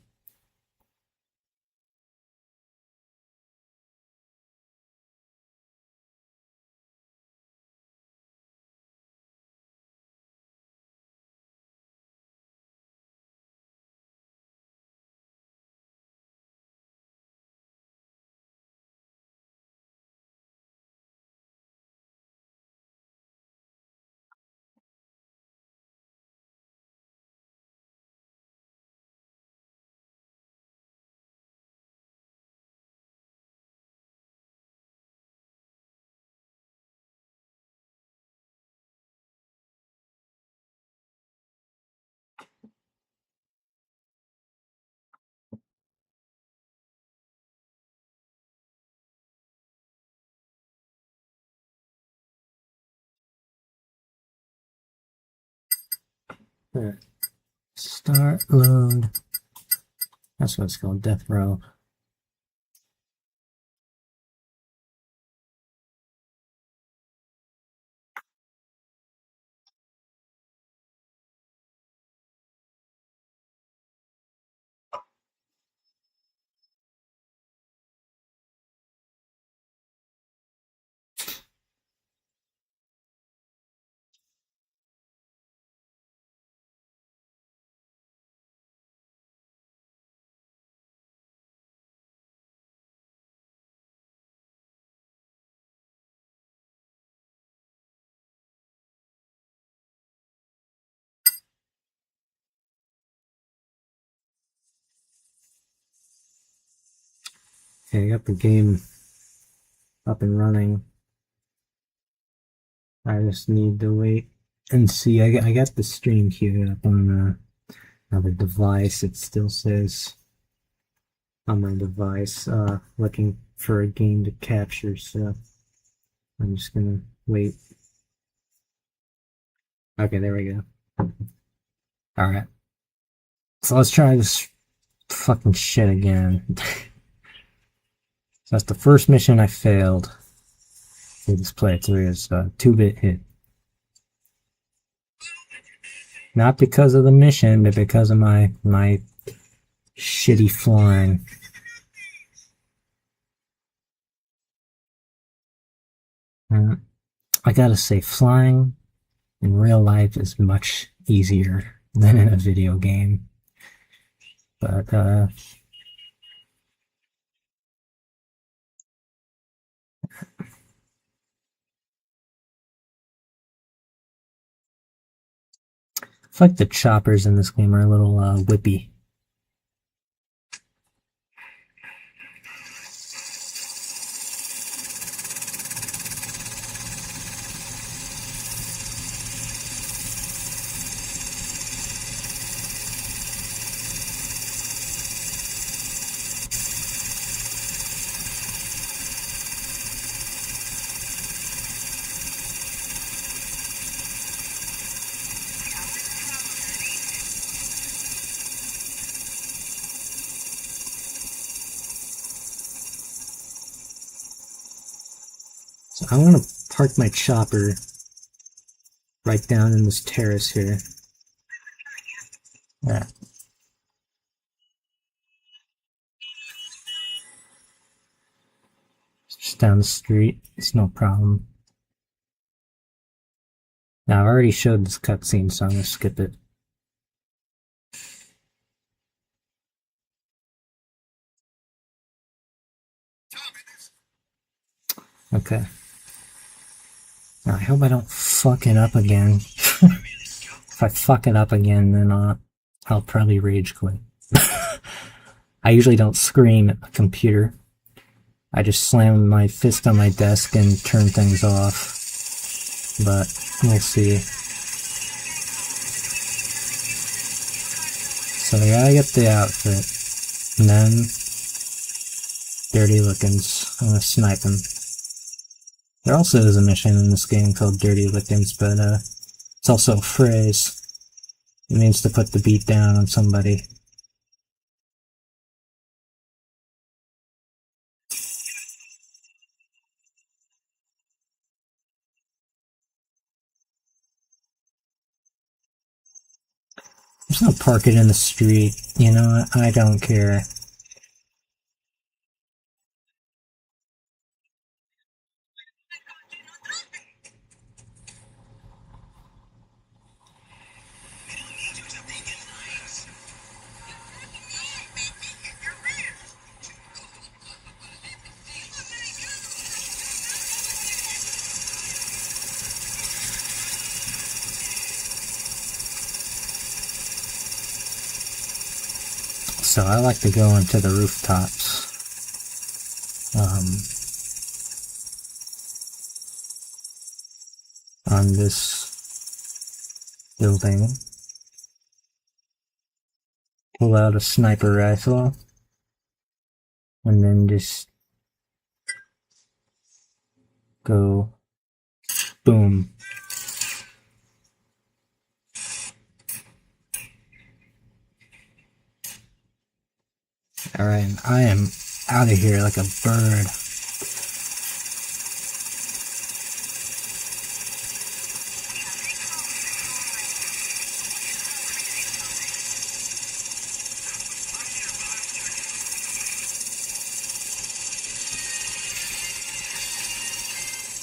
Start load. That's what it's called, death row. Okay, I got the game up and running. I just need to wait and see. I got the stream queued up on Now the device, it still says on my device, looking for a game to capture, so I'm just gonna wait. Okay, there we go. Alright. So let's try this fucking shit again. So that's the first mission I failed. We just play it through as a 2-bit hit. Not because of the mission, but because of my shitty flying. I gotta say, flying in real life is much easier than in a video game. But, I feel like the choppers in this game are a little, whippy. So I want to park my chopper right down in this terrace here. Yeah. Just down the street. It's no problem. Now, I've already showed this cutscene, so I'm going to skip it. Okay. Now, I hope I don't fuck it up again. If I fuck it up again, then I'll probably rage quit. I usually don't scream at the computer. I just slam my fist on my desk and turn things off. But we'll see. So I gotta get the outfit. And then Dirty Lickens. I'm gonna snipe him. There also is a mission in this game called Dirty Lickens, but it's also a phrase. It means to put the beat down on somebody. I'm just gonna park it in the street. You know, I don't care. So I like to go into the rooftops. On this building. Pull out a sniper rifle. And then just go boom. Alright, I am out of here like a bird.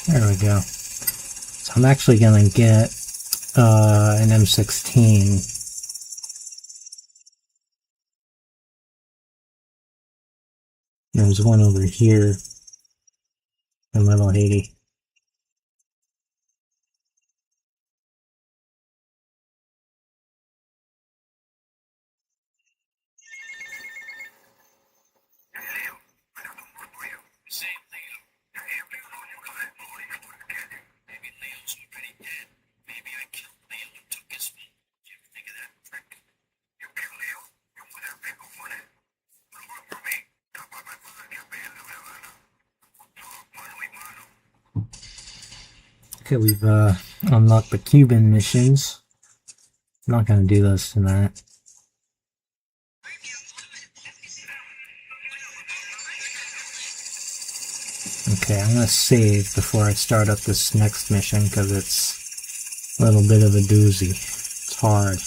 There we go. So I'm actually gonna get an M16. There's one over here in Little Haiti. Okay, we've unlocked the Cuban missions. I'm not gonna do those tonight. Okay, I'm gonna save before I start up this next mission because it's a little bit of a doozy. It's hard.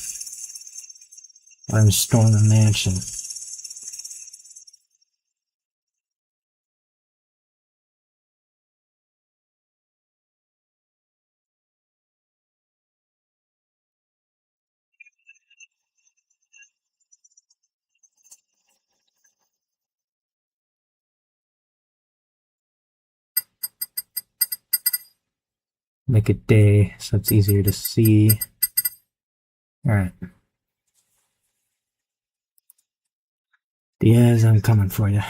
I'm storming a mansion. Make it day so it's easier to see. Alright. Diaz, I'm coming for you.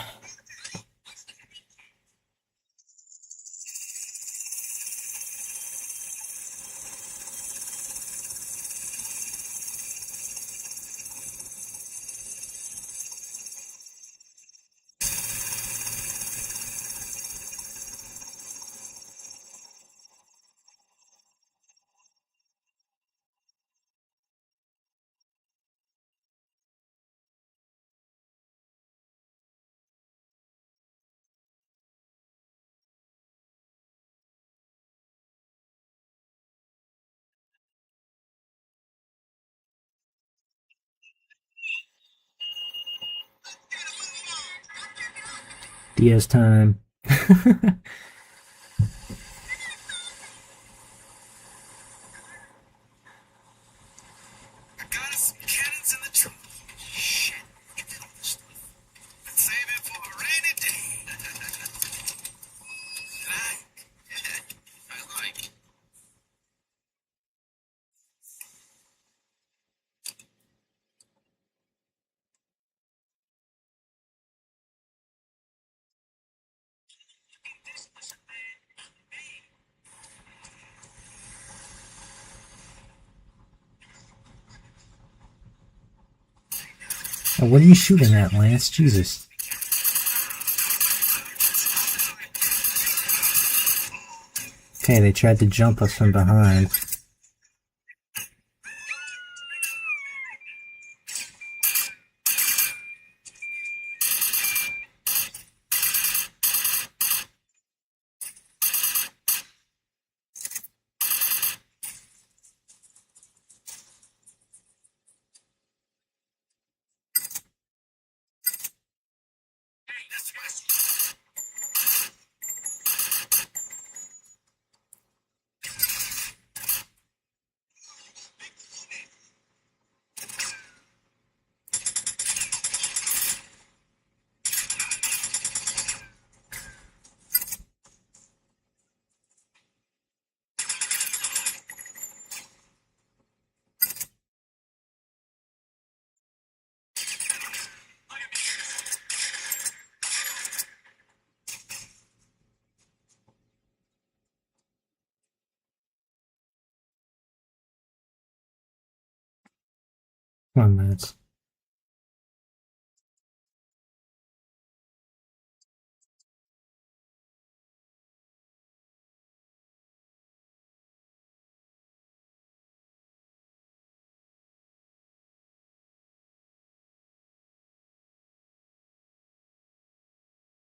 Diaz time. I got us some cannons in the trunk. Shit, look at all this stuff. Let's save it for a rainy day. I like. Oh, what are you shooting at, Lance? Jesus. Okay, they tried to jump us from behind. Come on, Lance.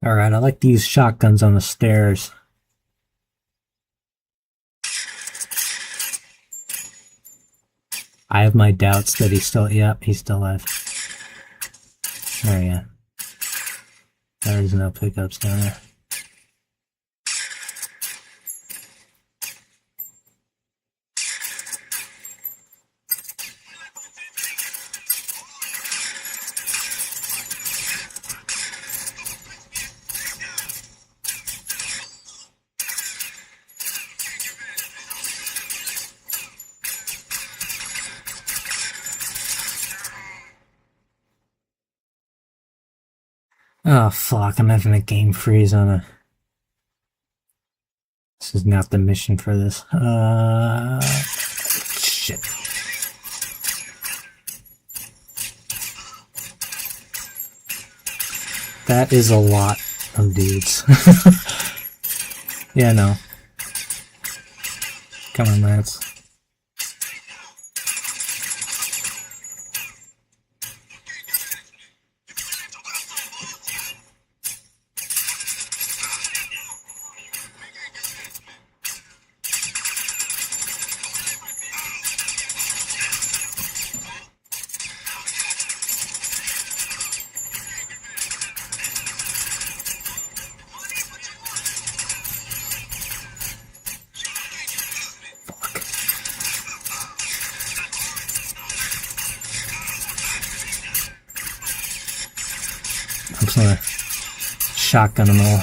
Alright, I like to use shotguns on the stairs. I have my doubts that he's still... Yep, he's still alive. There we go. There's no pickups down there. Oh fuck, I'm having a game freeze on a... This is not the mission for this. Shit. That is a lot of dudes. Yeah, no. Come on, Lance. I'm just gonna shotgun them all.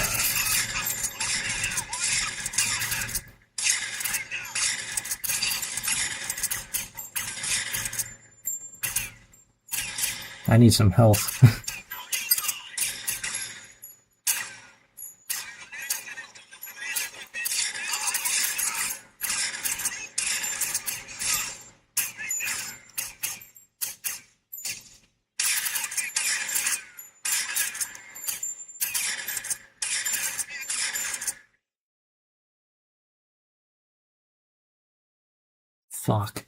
I need some health. Fuck.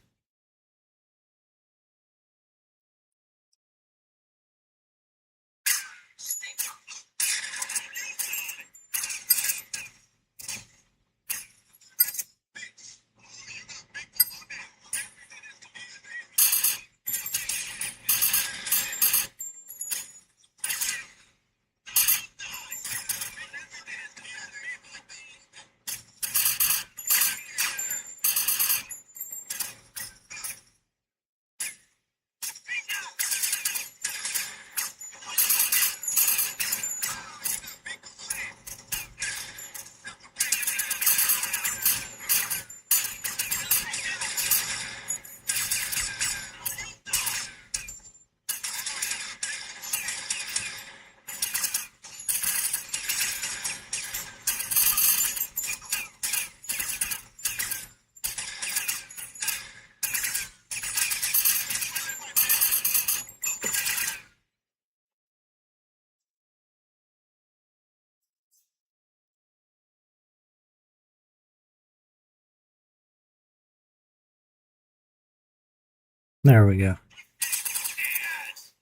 There we go. Yes!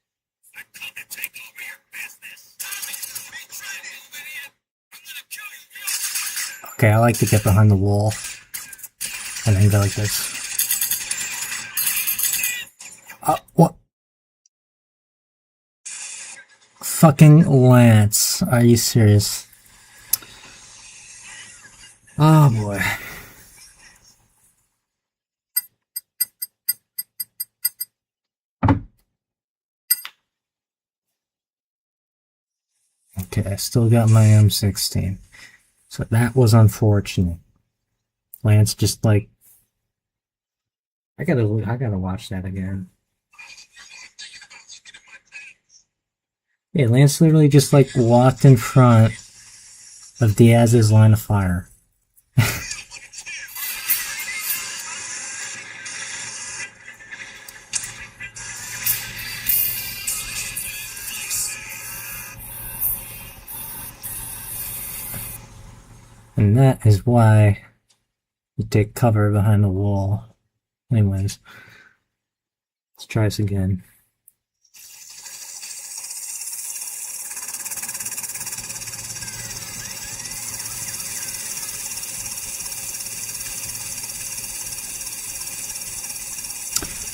I come to take over your business. I'm gonna kill you. Okay, I like to get behind the wall and then go like this. What? Fucking Lance. Are you serious? Oh boy. Okay, I still got my M16. So that was unfortunate. Lance just like I gotta watch that again. Yeah, Lance literally just like walked in front of Diaz's line of fire. And that is why you take cover behind the wall. Anyways, let's try this again.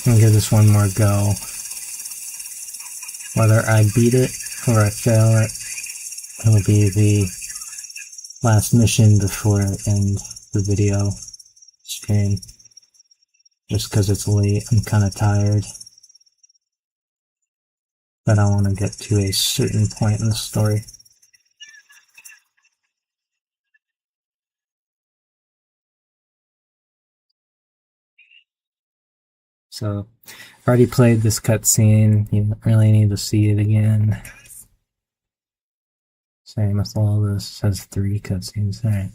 I'm gonna give this one more go. Whether I beat it or I fail it, it'll be the last mission before I end the video stream. Just because it's late, I'm kind of tired. But I want to get to a certain point in the story. So, I've already played this cutscene. You don't really need to see it again. Same with all this. It has 3 cutscenes. Alright.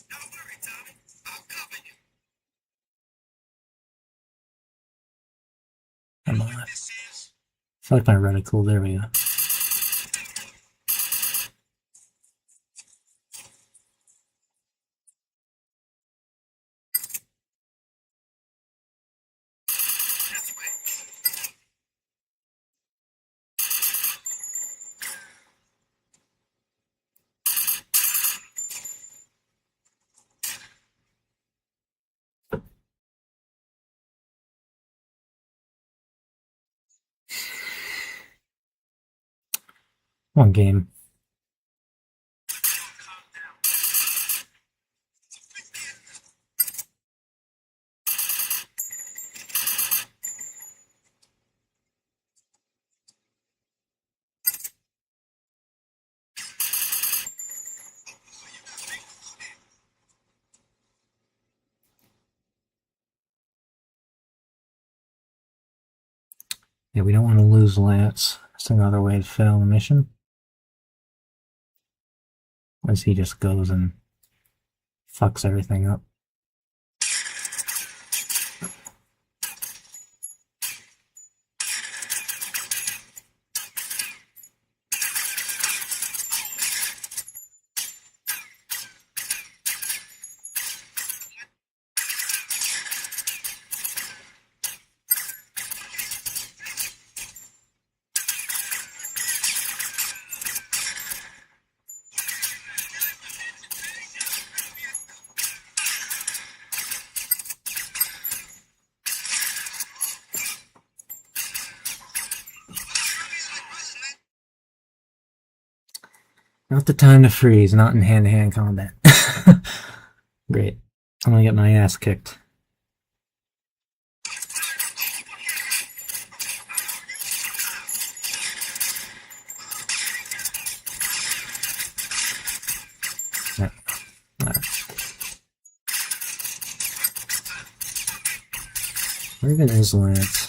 Don't worry, Tommy. I'll cover you. Come on. I This is feel like my reticle. There we go. One game. Yeah, we don't want to lose Lance. That's another way to fail the mission. As he just goes and fucks everything up. Not the time to freeze, not in hand-to-hand combat. Great. I'm gonna get my ass kicked. Yeah. Where even is Lance?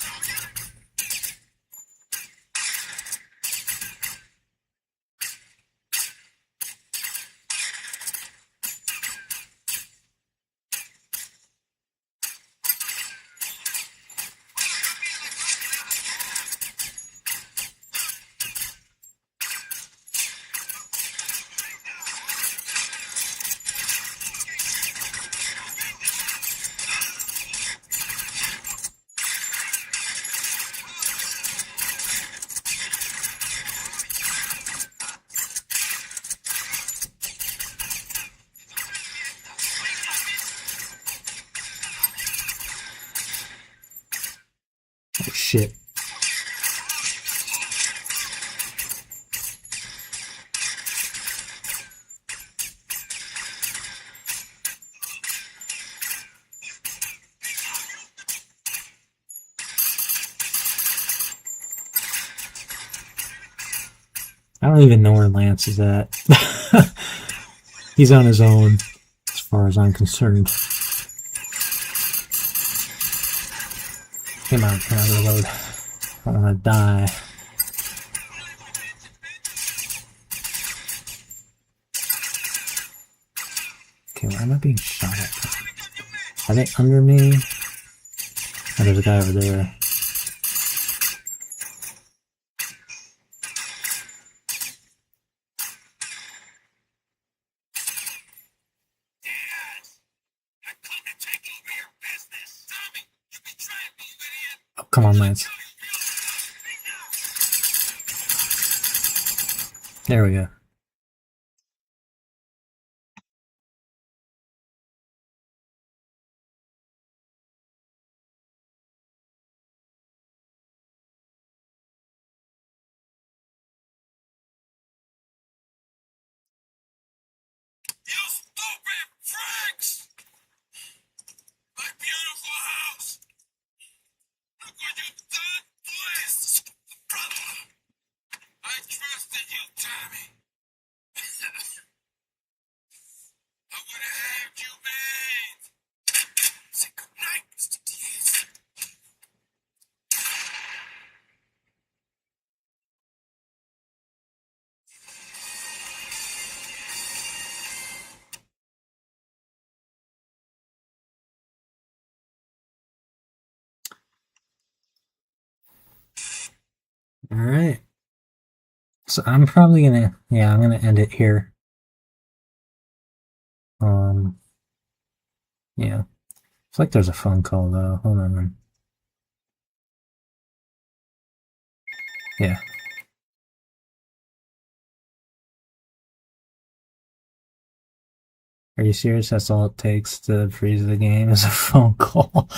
Oh shit. I don't even know where Lance is at. He's on his own, as far as I'm concerned. Come on, can I reload? I don't want to die. Okay, where am I being shot at? Are they under me? Oh, there's a guy over there. Oh, come on, Lance. There we go. You stupid freaks! My beautiful house! Look what you've done to this brother! I trusted you, Tommy. I would have had you made. Say goodnight, Mr. Diaz. Alright. So I'm probably gonna, yeah, I'm gonna end it here. Yeah. It's like there's a phone call though. Hold on. Yeah. Are you serious? That's all it takes to freeze the game is a phone call.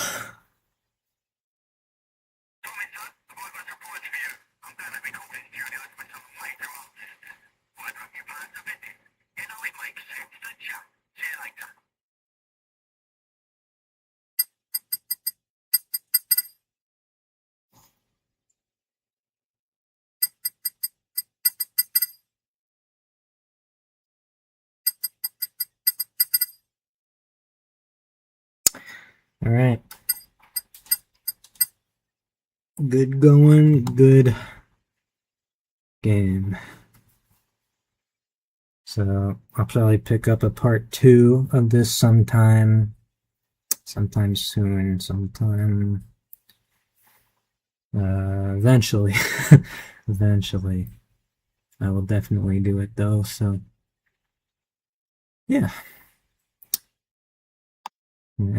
All right. Good going, good game. So I'll probably pick up a part 2 of this sometime soon, sometime eventually. Eventually. I will definitely do it though, so yeah. And